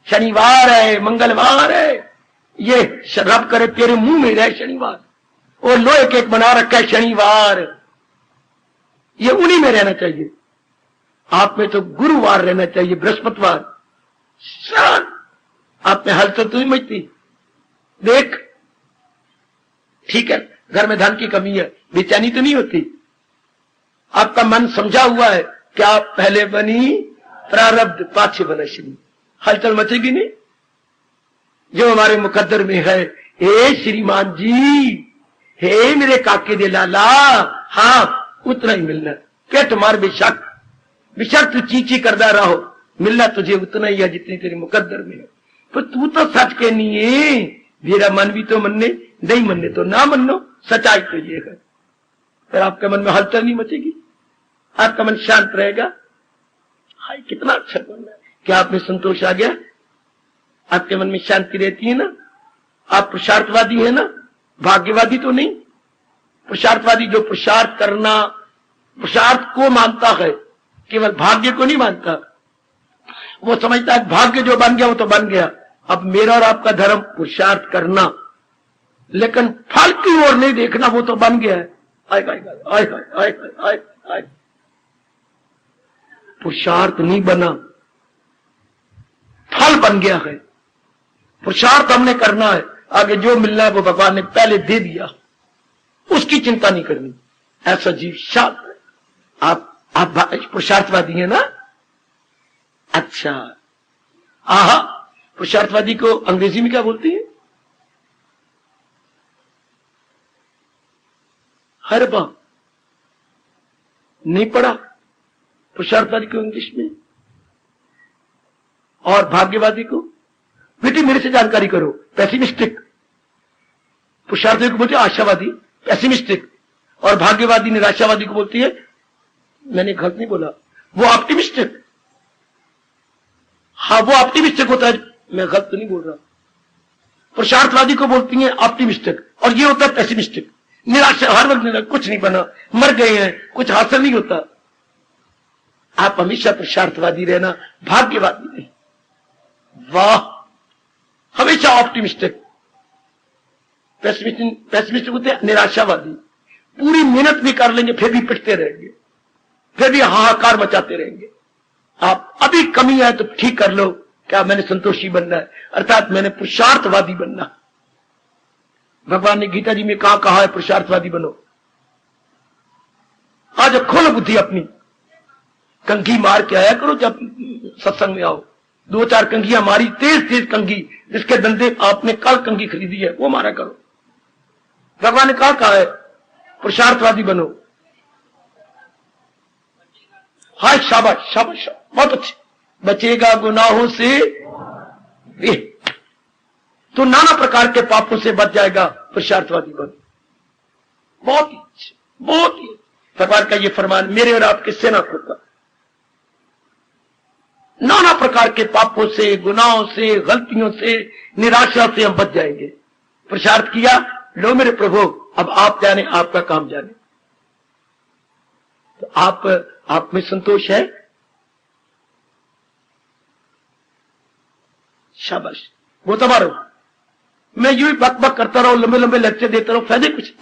शनिवार है, मंगलवार है, ये रब करे तेरे मुंह में रहे शनिवार। और लोहे के एक बना रखा है शनिवार, ये उन्हीं में रहना चाहिए। आप में तो गुरुवार रहना चाहिए, बृहस्पतिवार। शांत। आप में हलचल तो नहीं मचती? देख, ठीक है, घर में धन की कमी है, बेचैनी तो नहीं होती? आपका मन समझा हुआ है कि आप पहले बनी प्रारब्ध, पाछे बनश्री। हलचल मचेगी नहीं? जो हमारे मुकद्दर में है, हे श्रीमान जी, हे मेरे काके दे लाला, हाँ उतना ही मिलना। क्या तुम्हारे बेशक तू चींची करदा रहो, मिलना तुझे उतना ही है जितनी तेरे मुकद्दर में है। पर तू तो सच के नहीं है, मेरा मन भी तो मनने, नहीं मनने तो ना मनो, सच्चाई तो ये है। फिर आपके मन में हलचल नहीं मचेगी, आपका मन शांत रहेगा। हाय कितना अच्छा मन है। क्या आप में संतोष आ गया? आपके मन में शांति रहती है ना? आप पुरुषार्थवादी है ना, भाग्यवादी तो नहीं। पुरुषार्थवादी जो पुरुषार्थ करना, पुरुषार्थ को मानता है, केवल भाग्य को नहीं मानता। वो समझता है भाग्य जो बन गया वो तो बन गया, अब मेरा और आपका धर्म पुरुषार्थ करना, लेकिन फल की ओर नहीं देखना, वो तो बन गया है। आय आय आय आय आय आय, पुरुषार्थ नहीं बना, फल बन गया है। पुरुषार्थ हमने करना है, आगे जो मिलना है वो भगवान ने पहले दे दिया, उसकी चिंता नहीं करनी। ऐसा जीव शांत है। आप पुरुषार्थवादी है ना? अच्छा, आहा, पुरुषार्थवादी को अंग्रेजी में क्या बोलती है? हरबा। नहीं पढ़ा पुरुषार्थवादी को इंग्लिश में? और भाग्यवादी को? बेटी मेरे से जानकारी करो। पैसिमिस्टिक। पुरुषार्थी को बोलते हैं आशावादी, पैसिमिस्टिक। और भाग्यवादी निराशावादी को बोलती है, मैंने गलत नहीं बोला, वो ऑप्टिमिस्टिक। हाँ वो ऑप्टिमिस्टिक होता है, मैं गलत तो नहीं बोल रहा। पुरुषार्थवादी को बोलती है ऑप्टिमिस्टिक, और ये होता है पैसिमिस्टिक। निराशा, हर वक्त निराशा, कुछ नहीं बना, मर गए हैं, कुछ हासिल नहीं होता। आप हमेशा पुरुषार्थवादी रहना, भाग्यवादी नहीं। वाह, हमेशा ऑप्टिमिस्टिक। पैसिमिस्टिक होते हैं निराशावादी, पूरी मेहनत भी कर लेंगे फिर भी पिटते रहेंगे, फिर भी हाहाकार मचाते रहेंगे। आप अभी कमी आए तो ठीक कर लो, क्या मैंने संतोषी बनना है, अर्थात मैंने पुरुषार्थवादी बनना। भगवान ने गीता जी में कहा है पुरुषार्थवादी बनो। आज खोलो बुद्धि अपनी, कंघी मार के आया करो जब सत्संग में आओ। 2-4 कंघियां मारी, तेज तेज कंघी, जिसके धंधे आपने कल कंघी खरीदी है वो मारा करो। भगवान ने कहा है पुरुषार्थवादी बनो। हाय शाबाश शाबाश, बहुत अच्छे। बचेगा गुनाहों से तो नाना प्रकार के पापों से बच जाएगा, पुरुषार्थवादी बनो। बहुत ही अच्छे, बहुत ही। भगवान का ये फरमान मेरे और आपके सेना होगा। नाना प्रकार के पापों से, गुनाहों से, गलतियों से, निराशा से हम बच जाएंगे। पुरुषार्थ किया, लो मेरे प्रभु अब आप जाने, आपका काम जाने। तो आप में संतोष है? शाबाश, वो तो मारो। मैं यूं ही बक बक करता रहूं, लंबे लंबे लेक्चर देता रहूं, फायदे कुछ।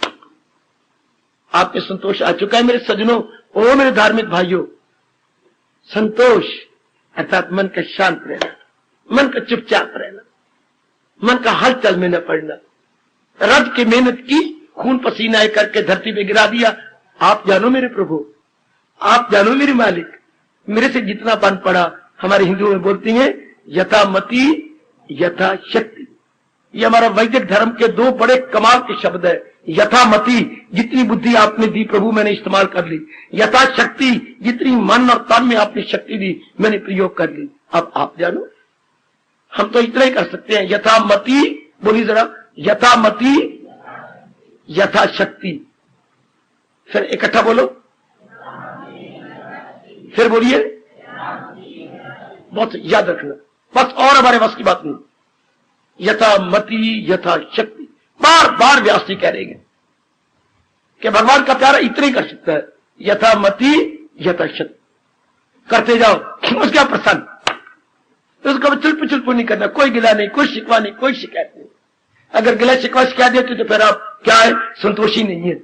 आप में संतोष आ चुका है मेरे सज्जनों। ओ मेरे धार्मिक भाइयों, संतोष अर्थात मन का शांत रहना, मन का चुपचाप रहना, मन का हलचल में न पड़ना। रज की मेहनत की, खून पसीना एक करके धरती पे गिरा दिया। आप जानो मेरे प्रभु, आप जानो मेरे मालिक, मेरे से जितना बन पड़ा। हमारे हिंदुओं में बोलती हैं यथा मति यथा शक्ति। ये हमारा वैदिक धर्म के 2 बड़े कमाल के शब्द है। यथा मति, जितनी बुद्धि आपने दी प्रभु मैंने इस्तेमाल कर ली। यथा शक्ति, जितनी मन और तन में आपने शक्ति दी मैंने प्रयोग कर ली। अब आप जानो, हम तो इतना ही कर सकते हैं। यथा मति, बोलिए जरा, यथा मति यथा शक्ति। फिर इकट्ठा बोलो, फिर बोलिए, बहुत याद रखना बस, और हमारे बस की बात नहीं। यथा मति यथा शक्ति, बार बार व्यास जी कह रहे हैं कि भगवान का प्यारा इतना ही कर सकता है। यथा मति यथा शक्ति करते जाओ, उसका प्रसन्न, उसका चुल्प चुल्प नहीं करना, कोई गिला नहीं, कोई शिकवा नहीं, कोई शिकायत नहीं। अगर गिला शिकवा शिकायत देते तो फिर आप क्या है, संतोषी नहीं है।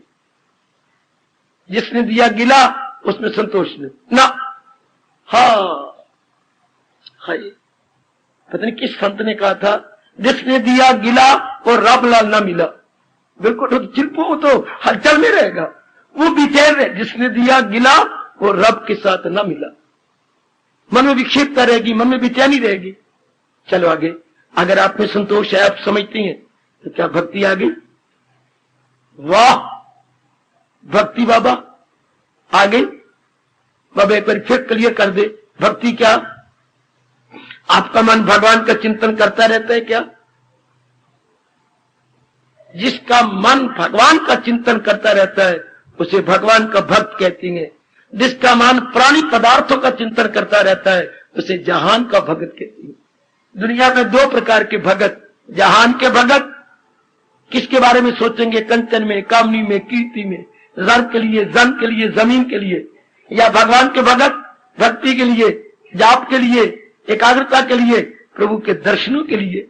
जिसने दिया गिला उसमें संतोष नहीं ना। हाँ पता नहीं किस संत ने कहा था, जिसने दिया गिला और रब लाल ना मिला। बिल्कुल तो चिल्पो तो हलचल में रहेगा, वो बेचैन है। जिसने दिया गिला और रब के साथ ना मिला, मन में विक्षिप्तता रहेगी, मन में बेचैनी रहेगी। चलो आगे, अगर आप में संतोष है, आप समझती हैं, तो क्या भक्ति आ गई? वाह भक्ति बाबा आ गई। बाबा एक बार फिर क्लियर कर दे, भक्ति क्या? आपका मन भगवान का चिंतन करता रहता है क्या? जिसका मन भगवान का चिंतन करता रहता है उसे भगवान का भक्त कहती है। जिसका मन प्राणी पदार्थों का चिंतन करता रहता है उसे जहान का भगत कहती है। दुनिया में दो प्रकार के भगत, जहान के भगत किसके बारे में सोचेंगे? कंचन में, कामनी में, कीर्ति में, जर के लिए, जन के लिए, जमीन के लिए। या भगवान के भगत भक्ति के लिए, जाप के लिए, एकाग्रता के लिए, प्रभु के दर्शनों के लिए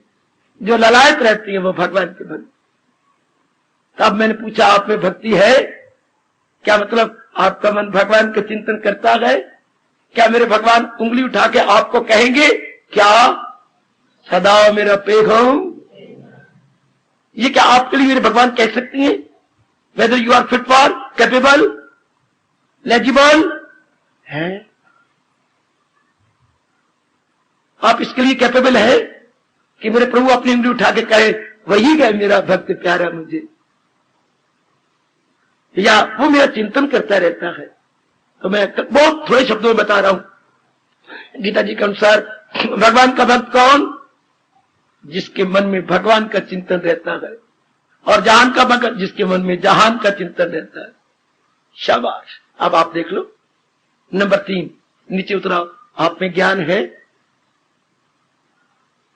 जो ललायत रहती है, वो भगवान के भक्त। तब मैंने पूछा, आप में भक्ति है क्या? मतलब आपका मन भगवान का चिंतन करता है क्या? मेरे भगवान उंगली उठा के आपको कहेंगे क्या? सदा मेरा पेघम। ये क्या आपके लिए मेरे भगवान कह सकती हैं? Whether you are fit for, capable, legible है? आप इसके लिए कैपेबल है कि मेरे प्रभु अपनी उंगली उठा के कहे वही है मेरा भक्त प्यारा मुझे, या वो मेरा चिंतन करता रहता है? तो मैं बहुत थोड़े शब्दों में बता रहा हूं। गीता जी के अनुसार भगवान का भक्त कौन? जिसके मन में भगवान का चिंतन रहता है। और जहान का भक्त जिसके मन में जहान का चिंतन रहता है। शाबाश। अब आप देख लो नंबर 3, नीचे उतराओ। आप में ज्ञान है?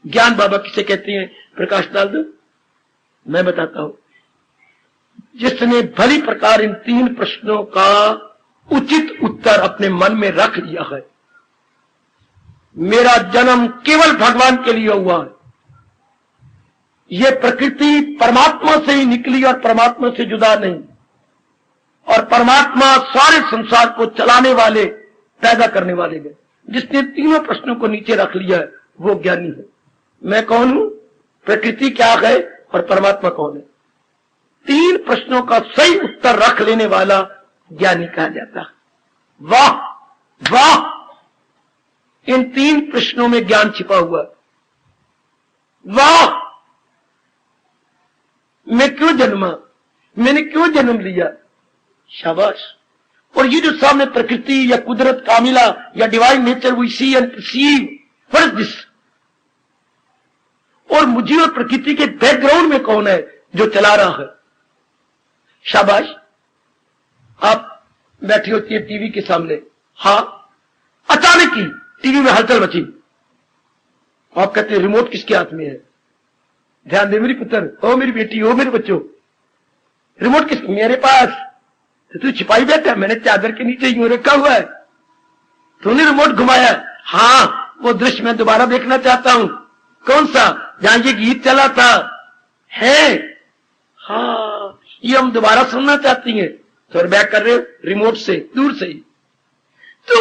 ज्ञान बाबा किसे कहते हैं? प्रकाश डाल दो, मैं बताता हूं। जिसने भली प्रकार इन 3 प्रश्नों का उचित उत्तर अपने मन में रख लिया है। मेरा जन्म केवल भगवान के लिए हुआ है, ये प्रकृति परमात्मा से ही निकली और परमात्मा से जुदा नहीं, और परमात्मा सारे संसार को चलाने वाले, पैदा करने वाले हैं। जिसने तीनों प्रश्नों को नीचे रख लिया है वो ज्ञानी है। मैं कौन हूं, प्रकृति क्या है और परमात्मा कौन है? 3 प्रश्नों का सही उत्तर रख लेने वाला ज्ञानी कहा जाता है। वाह वाह, इन 3 प्रश्नों में ज्ञान छिपा हुआ है। वाह, मैं क्यों जन्मा, मैंने क्यों जन्म लिया? शाबाश। और ये जो सामने प्रकृति या कुदरत कामिला या divine nature we see and perceive, what is this? और मुझे और प्रकृति के बैकग्राउंड में कौन है जो चला रहा है? शाबाश। आप बैठी होती है टीवी के सामने, हाँ, अचानक ही टीवी में हलचल मची। आप कहते हैं रिमोट किसके हाथ में है? ध्यान दे मेरी पुत्र, ओ मेरी बेटी, ओ मेरे बच्चों, रिमोट किस? मेरे पास। तो तू छिपाई बैठा है, मैंने चादर के नीचे यूं रखा हुआ है, तूने रिमोट घुमाया? हाँ, वो दृश्य मैं दोबारा देखना चाहता हूं। कौन सा? जहां ये गीत चला था है? हाँ, ये हम दोबारा सुनना चाहती हैं। तो बैक कर रहे हो रिमोट से, दूर से ही। तो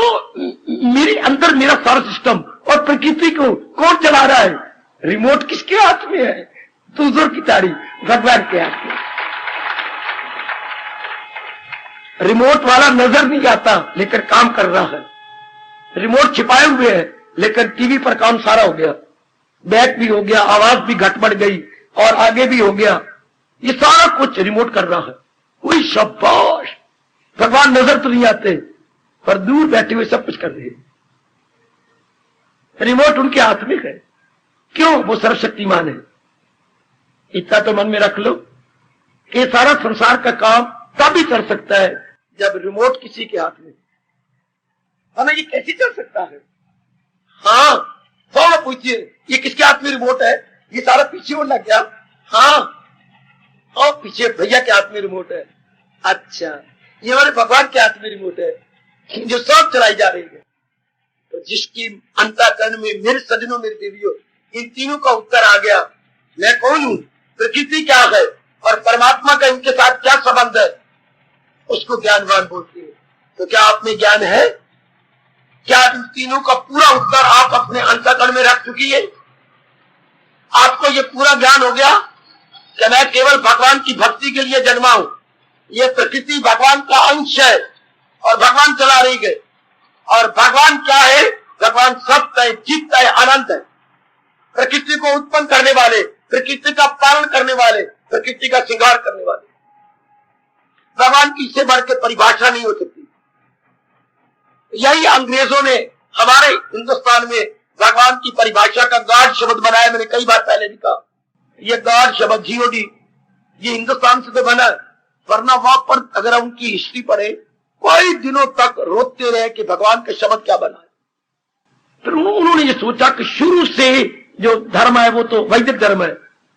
मेरे अंदर मेरा सारा सिस्टम और प्रकृति को कौन चला रहा है? रिमोट किसके हाथ में है? तुझों की ताड़ी, भगवान के हाथ में। रिमोट वाला नजर नहीं आता लेकिन काम कर रहा है। रिमोट छिपाए हुए है लेकिन टीवी पर काम सारा हो गया, बैक भी हो गया, आवाज भी घट बढ़ गई और आगे भी हो गया। ये सारा कुछ रिमोट कर रहा है। कोई शाबाश, भगवान नजर तो नहीं आते पर दूर बैठे हुए सब कुछ कर रहे हैं। रिमोट उनके हाथ में है। क्यों? वो सर्वशक्तिमान है। इतना तो मन में रख लो कि सारा संसार का काम तब ही चल सकता है जब रिमोट किसी के हाथ में। हमें ये कैसे चल सकता है? हाँ, थोड़ा पूछिए, ये किसके हाथ में रिमोट है? ये सारा पीछे और लग गया। हाँ, और पीछे भैया के हाथ में रिमोट है। अच्छा, ये हमारे भगवान के हाथ में रिमोट है जो सब चलाई जा रही है। तो जिसकी अंतःकरण में, मेरे सजनों, मेरे देवियों, इन तीनों का उत्तर आ गया। मैं कौन हूं, प्रकृति क्या है और परमात्मा का इनके साथ क्या संबंध है, उसको ज्ञानवान बोलते हैं। तो क्या आप में ज्ञान है? क्या इन तीनों का पूरा उत्तर आप अपने अंतःकरण में रख चुकी है? आपको ये पूरा ज्ञान हो गया कि मैं केवल भगवान की भक्ति के लिए जन्मा हूं, ये प्रकृति भगवान का अंश है और भगवान चला रही गए। और भगवान क्या है? भगवान सत्य है, चित्त है, अनंत है, प्रकृति को उत्पन्न करने वाले, प्रकृति का पालन करने वाले, प्रकृति का श्रृंगार करने वाले। भगवान की इससे बढ़ के परिभाषा नहीं हो सकती। यही अंग्रेजों ने हमारे हिंदुस्तान में भगवान की परिभाषा का गाढ़ शब्द बनाया। मैंने कई बार पहले भी कहा, ये गाढ़ शब्द जीओडी ये हिंदुस्तान से तो बना, वरना वहां पर अगर उनकी हिस्ट्री पढ़े कई दिनों तक रोते रहे कि भगवान का शब्द क्या बना है। फिर उन्होंने ये सोचा कि शुरू से जो धर्म है वो तो वैदिक धर्म है,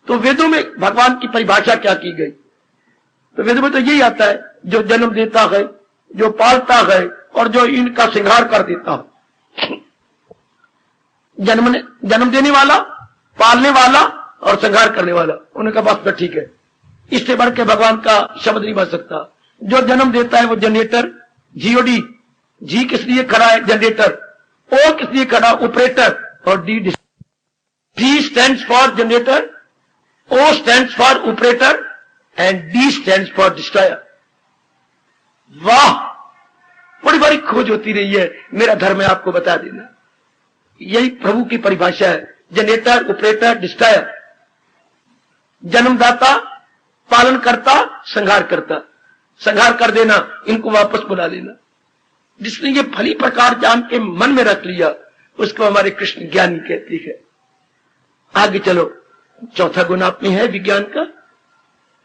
तो वेदों में भगवान की परिभाषा क्या की गई? तो वेदों में तो यही आता है, जो जन्म देता है, जो पालता है और जो इनका श्रृंगार कर देता है। जन्म देने वाला, पालने वाला और श्रृंगार करने वाला। उन्होंने कहा बस ठीक है, इससे बढ़ के भगवान का शब्द नहीं बन सकता। जो जन्म देता है वो जनरेटर, जीओडी, जी किस लिए खड़ा है? जनरेटर। ओ किस लिए खड़ा? ऑपरेटर। और D stands for generator, O stands for operator and D stands for destroyer. वाह, बड़ी बड़ी खोज होती रही है, मेरा धर्म है आपको बता देना। यही प्रभु की परिभाषा है, जनरेटर, ऑपरेटर, डिस्ट्रॉयर। जन्मदाता, पालन करता, संहार करता। संहार कर देना, इनको वापस बुला लेना। जिसने ये भली प्रकार जान के मन में रख लिया उसको हमारे कृष्ण ज्ञानी कहती है। आगे चलो, चौथा गुण आप में है विज्ञान का,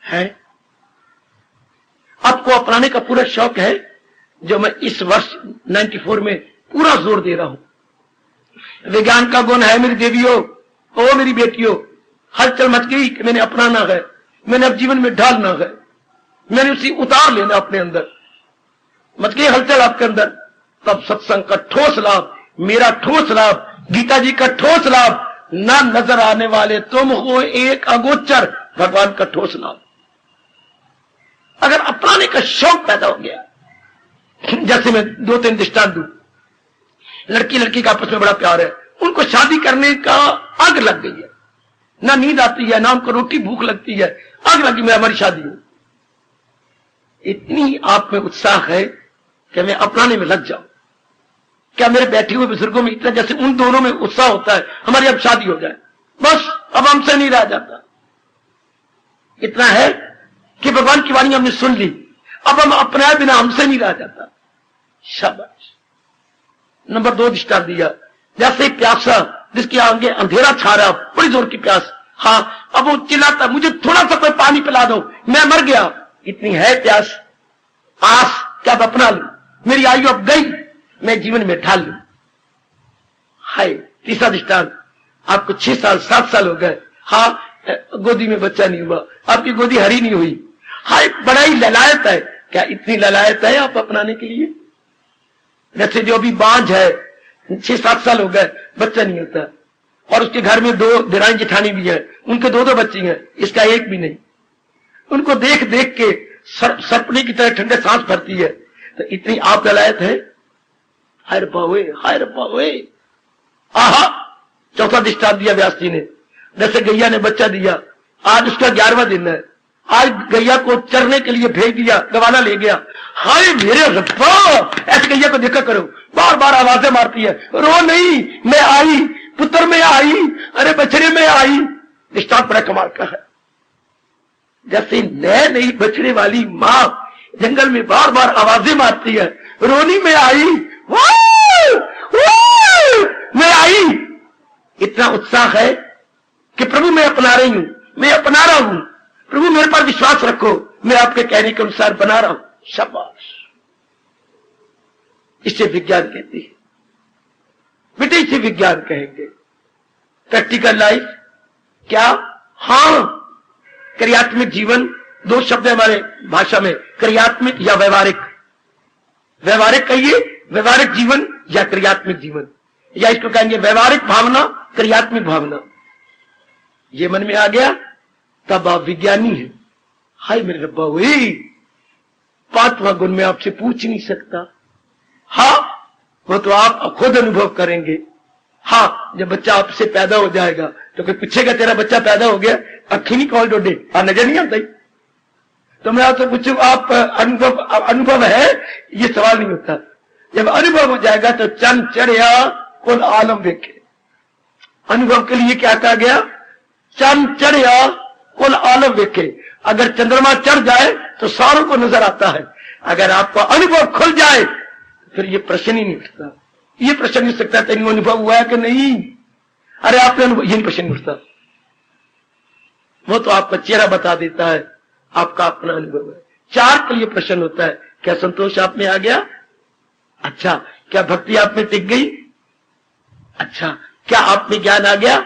है आपको अपनाने का पूरा शौक है, जो मैं इस वर्ष 94 में पूरा जोर दे रहा हूं। विज्ञान का गुण है मेरी देवियों, ओ मेरी बेटियों, हलचल मच गई कि मैंने अपनाना है, मैंने अब जीवन में ढालना है, मैंने उसी उतार लेना अपने अंदर। मच गई हलचल आपके अंदर, तब सत्संग का ठोस लाभ, मेरा ठोस लाभ, गीता जी का ठोस लाभ, ना नजर आने वाले तुम हो एक अगोचर, भगवान का ठोस लाभ। अगर अपनाने का शौक पैदा हो गया, जैसे मैं 2-3 दृष्टांत दूं, लड़की लड़की का आपस में बड़ा प्यार है, उनको शादी करने का आग लग गई है, ना नींद आती है, ना उनको रोटी भूख लगती है, आग लगी मैं हमारी शादी हो। इतनी आप में उत्साह है कि मैं अपनाने में लग जाऊं। क्या मेरे बैठे हुए बुजुर्गों में इतना जैसे उन दोनों में उत्साह होता है हमारी अब शादी हो जाए, बस अब हमसे नहीं रहा जाता। इतना है कि भगवान की वाणी हमने सुन ली, अब हम अपनाए बिना हमसे नहीं रहा जाता। शाबाश। नंबर 2 दृष्टांत दिया, जैसे प्यासा जिसके आगे अंधेरा छा रहा, बड़ी जोर की प्यास, हाँ अब वो चिल्लाता मुझे थोड़ा सा कोई पानी पिला दो, मैं मर गया। इतनी है प्यास, आस क्या अब अपना लूं, मेरी आयु अब गई, मैं जीवन में ढाल लूं। हाय। तीसरा दृष्टांत, आपको 6 साल 7 साल हो गए, हाँ गोदी में बच्चा नहीं हुआ, आपकी गोदी हरी नहीं हुई, हाय बड़ा ही ललायत है। क्या इतनी ललायत है आप अपनाने के लिए? जैसे जो अभी बांझ है, 6-7 साल हो गए, बच्चा नहीं होता, और उसके घर में 2 दिरानी जेठानी भी है, उनके 2-2 बच्ची हैं, इसका एक भी नहीं। उनको देख देख के सर्पनी की तरह ठंडे सांस भरती है, तो इतनी आप ललायत है। हाय रब्बा ओए। आहा। चौथा दृष्टांत दिया व्यास जी ने, जैसे गैया ने बच्चा दिया, आज उसका 11वां दिन है, आज गैया को चरने के लिए भेज दिया, गवाला ले गया। हाय मेरे रब्बा, ऐसे गैया को देखा करो, बार बार आवाजें मारती है, रो नहीं, मैं आई, पुत्र में आई, अरे बछड़े में आई। दृष्टांत बड़ा कमाल का है। जैसे नए नई बछड़े वाली माँ जंगल में बार बार आवाजें मारती है, रोनी में आई, मैं आई। इतना उत्साह है कि प्रभु मैं अपना रही हूं, मैं अपना रहा हूं, प्रभु मेरे पर विश्वास रखो, मैं आपके कहने के अनुसार बना रहा हूं। शाबाश। इसे विज्ञान कहती है बेटे, इसे विज्ञान कहेंगे। प्रैक्टिकल लाइफ क्या? हाँ, क्रियात्मक जीवन। 2 शब्द है हमारे भाषा में, क्रियात्मक या व्यवहारिक। व्यवहारिक कहिए, व्यवहारिक जीवन या क्रियात्मक जीवन, या इसको कहेंगे व्यवहारिक भावना, क्रियात्मक भावना। ये मन में आ गया तब आप विज्ञानी हैं। हाय मेरे रब्बा, वही 5वां गुण में आपसे पूछ नहीं सकता। हाँ, वो तो आप खुद अनुभव करेंगे। हाँ, जब बच्चा आपसे पैदा हो जाएगा तो कोई पूछेगा तेरा बच्चा पैदा हो गया, अखी नहीं खोल डोडे, नजर नहीं आता ही। तो मैं आपसे पूछूं आप अनुभव है, ये सवाल नहीं होता। जब अनुभव हो जाएगा तो चंद चढ़िया कुल आलम देखे। अनुभव के लिए क्या कहा गया? चंद चढ़िया कुल आलम देखे। अगर चंद्रमा चढ़ जाए तो सारों को नजर आता है। अगर आपका अनुभव खुल जाए फिर ये प्रश्न ही नहीं उठता। ये प्रश्न नहीं सकता तेरे अनुभव हुआ है कि नहीं, अरे आपने अनुभव, ये प्रश्न नहीं उठता। वो तो आपका चेहरा बता देता है, आपका अपना अनुभव है। चार के लिए प्रश्न होता है, क्या संतोष आप में आ गया? अच्छा। क्या भक्ति आप में टिक गई? अच्छा। क्या आप में ज्ञान आ गया?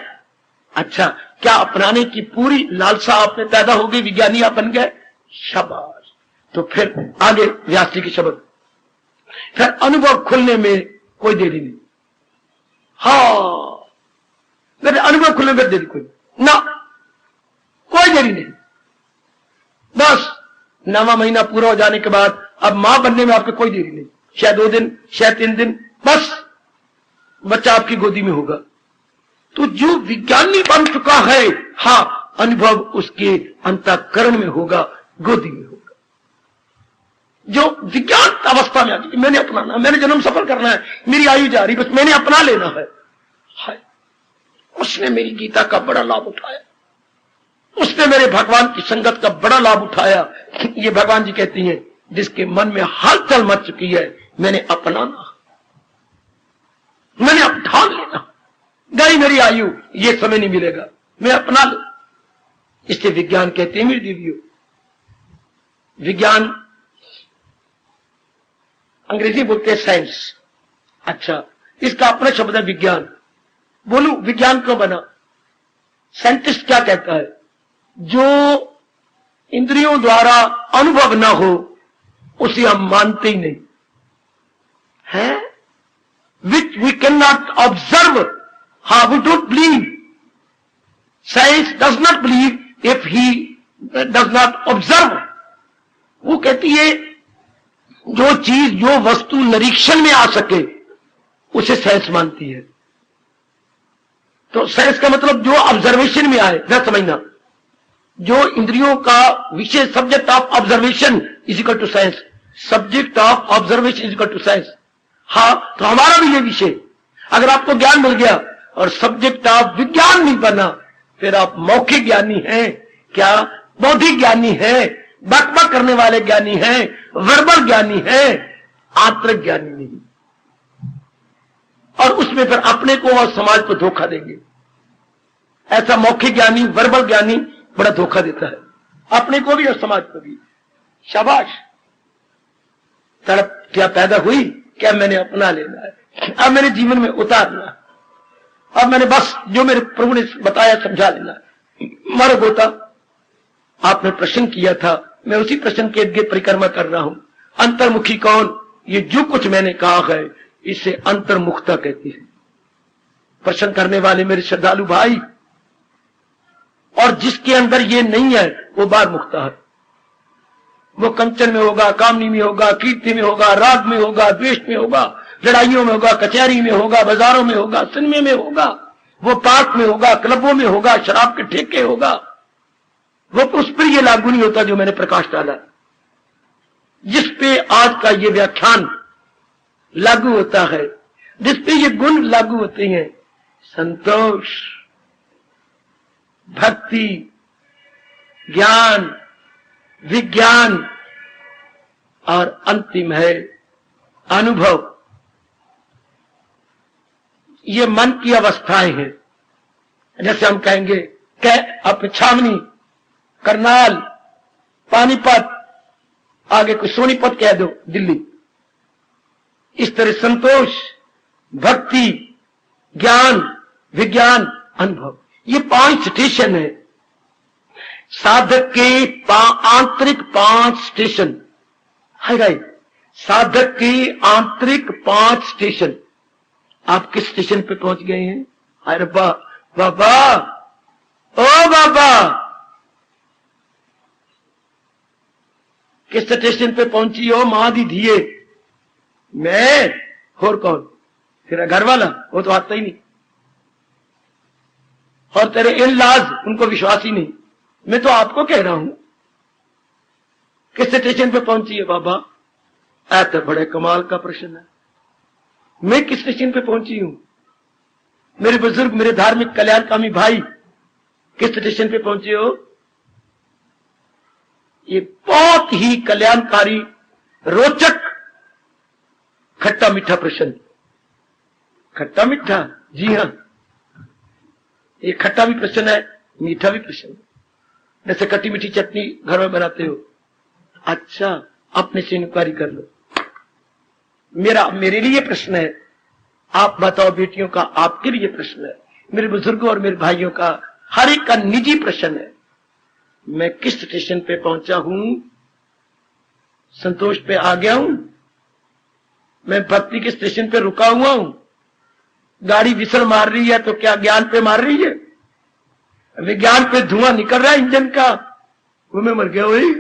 अच्छा। क्या अपनाने की पूरी लालसा आप में पैदा हो गई, विज्ञानी आप बन गए? शाबाश। तो फिर आगे व्यास जी के शब्द, फिर अनुभव खुलने में कोई देरी नहीं। हाँ, मेरे अनुभव खुलने में देरी कोई ना, कोई देरी नहीं। बस 9वां महीना पूरा हो जाने के बाद अब मां बनने में आपको कोई देरी नहीं। शायद 2 दिन, शायद 3 दिन, बस बच्चा आपकी गोदी में होगा। तो जो विज्ञानी बन चुका है, हाँ, अनुभव उसके अंतःकरण में होगा, गोदी में होगा। जो विज्ञान अवस्था में आ गई, मैंने अपनाना, मैंने जन्म सफल करना है, मेरी आयु जा रही, बस मैंने अपना लेना है। उसने मेरी गीता का बड़ा लाभ उठाया, उसने मेरे भगवान की संगत का बड़ा लाभ उठाया। ये भगवान जी कहती हैं, जिसके मन में हलचल मच चुकी है, मैंने अपनाना, मैंने अब ठान लेना, गई मेरी आयु, ये समय नहीं मिलेगा, मैं अपना लू। इससे विज्ञान कहते हैं मेरी देवियों, विज्ञान अंग्रेजी बोलते हैं साइंस। अच्छा, इसका अपना शब्द है विज्ञान। बोलू विज्ञान क्यों बना? साइंटिस्ट क्या कहता है? जो इंद्रियों द्वारा अनुभव ना हो उसे हम मानते ही नहीं है, which we can not observe. हाँ, we don't believe. Science does not believe if he does not observe. वो कहती है जो चीज, जो वस्तु निरीक्षण में आ सके उसे साइंस मानती है। तो साइंस का मतलब जो ऑब्जर्वेशन में आए, न समझना। जो इंद्रियों का विषय, subject of observation is equal to science, subject of observation is equal to science. हाँ, तो हमारा भी ये विषय, अगर आपको ज्ञान मिल गया और सब्जेक्ट ऑफ विज्ञान नहीं बना, फिर आप मौखिक ज्ञानी हैं क्या, बौद्धिक ज्ञानी हैं, बकबक करने वाले ज्ञानी हैं, वर्बल ज्ञानी हैं, आंतरिक ज्ञानी नहीं। और उसमें फिर अपने को और समाज को धोखा देंगे। ऐसा मौखिक ज्ञानी, वर्बल ज्ञानी बड़ा धोखा देता है, अपने को भी और समाज को भी। शाबाश, तड़प क्या पैदा हुई, क्या मैंने अपना लेना है, अब मेरे जीवन में उतारना, अब मैंने बस जो मेरे प्रभु ने बताया समझा लेना। मर गोता, आपने प्रश्न किया था, मैं उसी प्रश्न के इर्द परिक्रमा कर रहा हूं। अंतर्मुखी कौन? ये जो कुछ मैंने कहा है इसे अंतर्मुखता कहती है। प्रश्न करने वाले मेरे श्रद्धालु भाई, और जिसके अंदर ये नहीं है वो बाहर मुक्ता है। वो कंचन में होगा, कामनी में होगा, कीर्ति में होगा, राग में होगा, द्वेष में होगा, लड़ाइयों में होगा, कचहरी में होगा, बाजारों में होगा, सिनेमे में होगा, वो पार्क में होगा, क्लबों में होगा, शराब के ठेके होगा, वो उस पर ये लागू नहीं होता जो मैंने प्रकाश डाला। जिस पे आज का ये व्याख्यान लागू होता है, जिस पे ये गुण लागू होते हैं, संतोष, भक्ति, ज्ञान, विज्ञान, और अंतिम है अनुभव। ये मन की अवस्थाएं हैं। जैसे हम कहेंगे आप छावनी, करनाल, पानीपत, आगे कुछ सोनीपत कह दो, दिल्ली। इस तरह संतोष, भक्ति, ज्ञान, विज्ञान, अनुभव, ये 5 स्टेशन है। साधक के आंतरिक 5 स्टेशन है। राइट, साधक के आंतरिक 5 स्टेशन। आप किस स्टेशन पे पहुंच गए हैं? अरे बाबा, ओ बाबा, किस स्टेशन पे पहुंची हो मां दी धिये? मैं, और कौन? तेरा घर वाला? वो तो आता ही नहीं। और तेरे इन लाज उनको विश्वास ही नहीं। मैं तो आपको कह रहा हूं किस स्टेशन पे पहुंची है बाबा? तो बड़े कमाल का प्रश्न है। मैं किस स्टेशन पे पहुंची हूं? मेरे बुजुर्ग, मेरे धार्मिक कल्याणकामी भाई, किस स्टेशन पे पहुंचे हो? ये बहुत ही कल्याणकारी, रोचक, खट्टा मीठा प्रश्न। खट्टा मीठा, जी हां, ये खट्टा भी प्रश्न है, मीठा भी प्रश्न है। जैसे खट्टी मीठी चटनी घर में बनाते हो। अच्छा, अपने से इंक्वायरी कर लो। मेरे लिए प्रश्न है, आप बताओ बेटियों का, आपके लिए प्रश्न है, मेरे बुजुर्गों और मेरे भाइयों का, हर एक का निजी प्रश्न है। मैं किस स्टेशन पे पहुंचा हूं? संतोष पे आ गया हूं? मैं भक्ति के स्टेशन पे रुका हुआ हूं? गाड़ी विसल मार रही है तो क्या ज्ञान पे मार रही है? विज्ञान पे धुआं निकल रहा है इंजन का, वो मैं मर गया वही।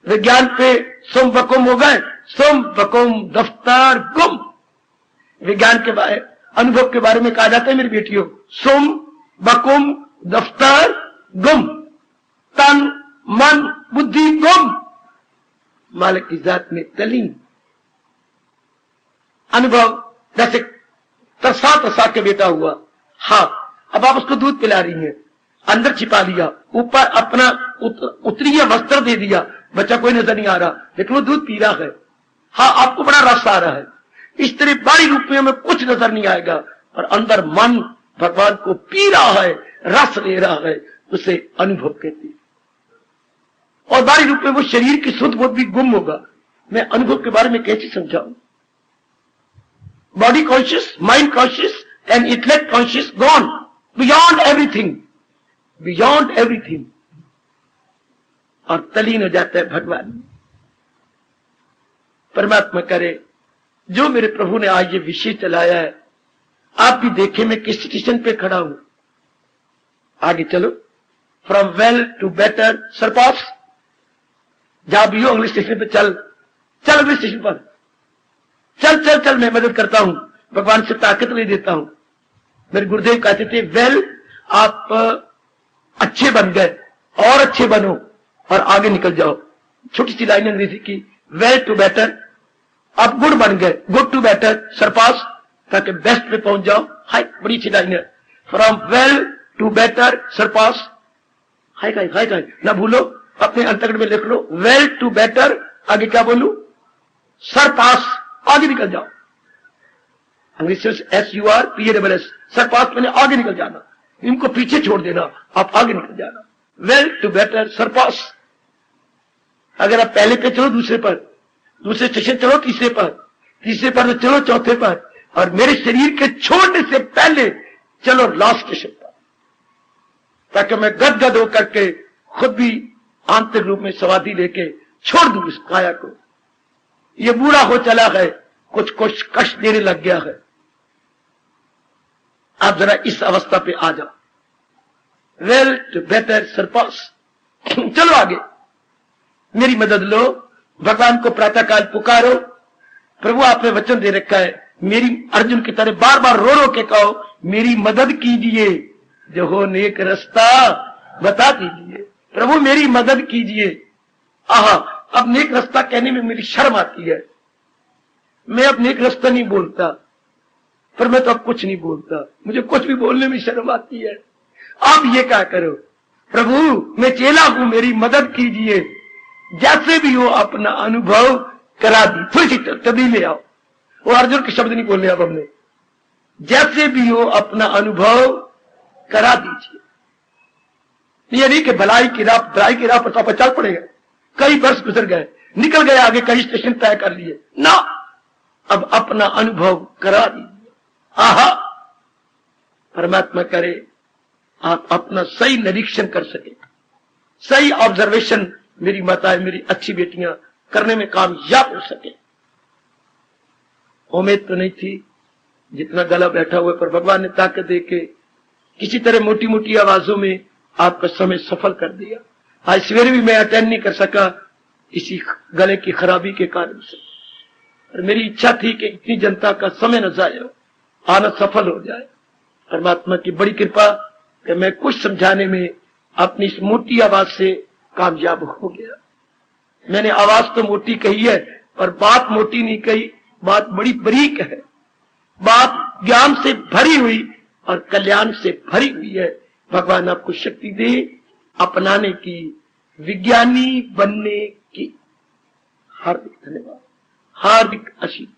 विज्ञान पे सोम बकुम हो गए, सोम बकुम दफ्तर गुम। विज्ञान के बारे, अनुभव के बारे में कहा जाता है मेरी बेटियों, सोम बकुम दफ्तर गुम, तन मन बुद्धि गुम, मालिक की जात में तलीन। अनुभव जैसे तरसा तरसा के बेटा हुआ, हाँ, अब आप उसको दूध पिला रही हैं, अंदर छिपा लिया, ऊपर अपना उत्तरीय वस्त्र दे दिया, बच्चा कोई नजर नहीं आ रहा, लेकिन वो दूध पी रहा है। हाँ, आपको बड़ा रस आ रहा है। इस तरह बाहरी रूप में कुछ नजर नहीं आएगा, और अंदर मन भगवान को पी रहा है, रस ले रहा है, उसे अनुभव कहते हैं। और बाहरी रूप में वो शरीर की शुद्ध बोध भी गुम होगा। मैं अनुभव के बारे में कैसे समझाऊं? Body conscious, mind conscious and intellect conscious gone, beyond everything, beyond everything, और तलीन हो जाता है भगवान। परमात्मा करे जो मेरे प्रभु ने आज ये विषय चलाया है, आप भी देखें मैं किस स्टेशन पे खड़ा हूं। आगे चलो, from well to better surpass. जहां भी हो अगले स्टेशन पे चल, चल अगले स्टेशन पर, चल चल चल, मैं मदद करता हूं, भगवान से ताकत ले देता हूं। मेरे गुरुदेव कहते थे, वेल आप अच्छे बन गए, और अच्छे बनो और आगे निकल जाओ। छोटी सी लाइन अंग्रेजी की, वेल टू बेटर, आप गुड बन गए, गुड टू बेटर सरपास, ताकि बेस्ट पे पहुंच जाओ। हाय, बड़ी अच्छी लाइन है, from well to better surpass. हाय हाय हाय हाय, ना भूलो, अपने अंतर्गत में लिख लो, वेल टू बेटर, आगे क्या बोलूं? सरपास, आगे निकल जाओ। अंग्रेजी SURPASS, सरपास मैंने आगे निकल जाना, इनको पीछे छोड़ देना, आप आगे निकल जाना। Well to better surpass. अगर आप पहले पे चलो दूसरे पर, दूसरे स्टेशन चलो तीसरे पर, तीसरे पर तो चलो चौथे पर, और मेरे शरीर के छोड़ने से पहले चलो लास्ट स्टेशन पर, ताकि मैं गदगद होकर के खुद भी आंतरिक रूप में समाधि लेके छोड़ दूं इस काया को। ये बूढ़ा हो चला है, कुछ कुछ कष्ट देने लग गया है। आप जरा इस अवस्था पे आ जाओ, वेल टू बेटर सरपास। चलो आगे, मेरी मदद लो, भगवान को प्रातःकाल पुकारो। प्रभु आपने वचन दे रखा है, मेरी अर्जुन की तरह बार बार रो रो के कहो, मेरी मदद कीजिए, जो हो नेक रास्ता बता दीजिए। प्रभु मेरी मदद कीजिए। आहा, अब नेक रास्ता कहने में मेरी शर्म आती है, मैं अब नेक रास्ता नहीं बोलता, पर मैं तो अब कुछ नहीं बोलता, मुझे कुछ भी बोलने में शर्म आती है। आप ये क्या करो, प्रभु मैं चेला हूं, मेरी मदद कीजिए, जैसे भी हो अपना अनुभव करा दी। थोड़ी सी तब्दीली ले आओ, वो अर्जुन के शब्द नहीं बोलने अब हमने, जैसे भी हो अपना अनुभव करा दीजिए। ये नहीं कि भलाई की राह, बुराई की राह पर तो आप चल पड़ेगा। कई वर्ष गुजर गए, निकल गए आगे, कई स्टेशन तय कर लिए ना, अब अपना अनुभव करा दीजिए। आहा, परमात्मा करे आप अपना सही निरीक्षण कर सके, सही ऑब्जर्वेशन मेरी माताएं, मेरी अच्छी बेटियां करने में कामयाब हो सके। उम्मीद तो नहीं थी, जितना गला बैठा हुआ, पर भगवान ने ताकत दे के किसी तरह मोटी मोटी आवाजों में आपका समय सफल कर दिया। आज सवेरे भी मैं अटेंड नहीं कर सका इसी गले की खराबी के कारण से, और मेरी इच्छा थी कि इतनी जनता का समय न जाए, आना सफल हो जाए। परमात्मा की बड़ी कृपा, कि मैं कुछ समझाने में अपनी इस मोटी आवाज से कामयाब हो गया। मैंने आवाज तो मोटी कही है पर बात मोटी नहीं कही, बात बड़ी बारीक है, बात ज्ञान से भरी हुई और कल्याण से भरी हुई है। भगवान आपको शक्ति दे अपनाने की, विज्ञानी बनने की। हार्दिक धन्यवाद, हार्दिक आशीर्वाद।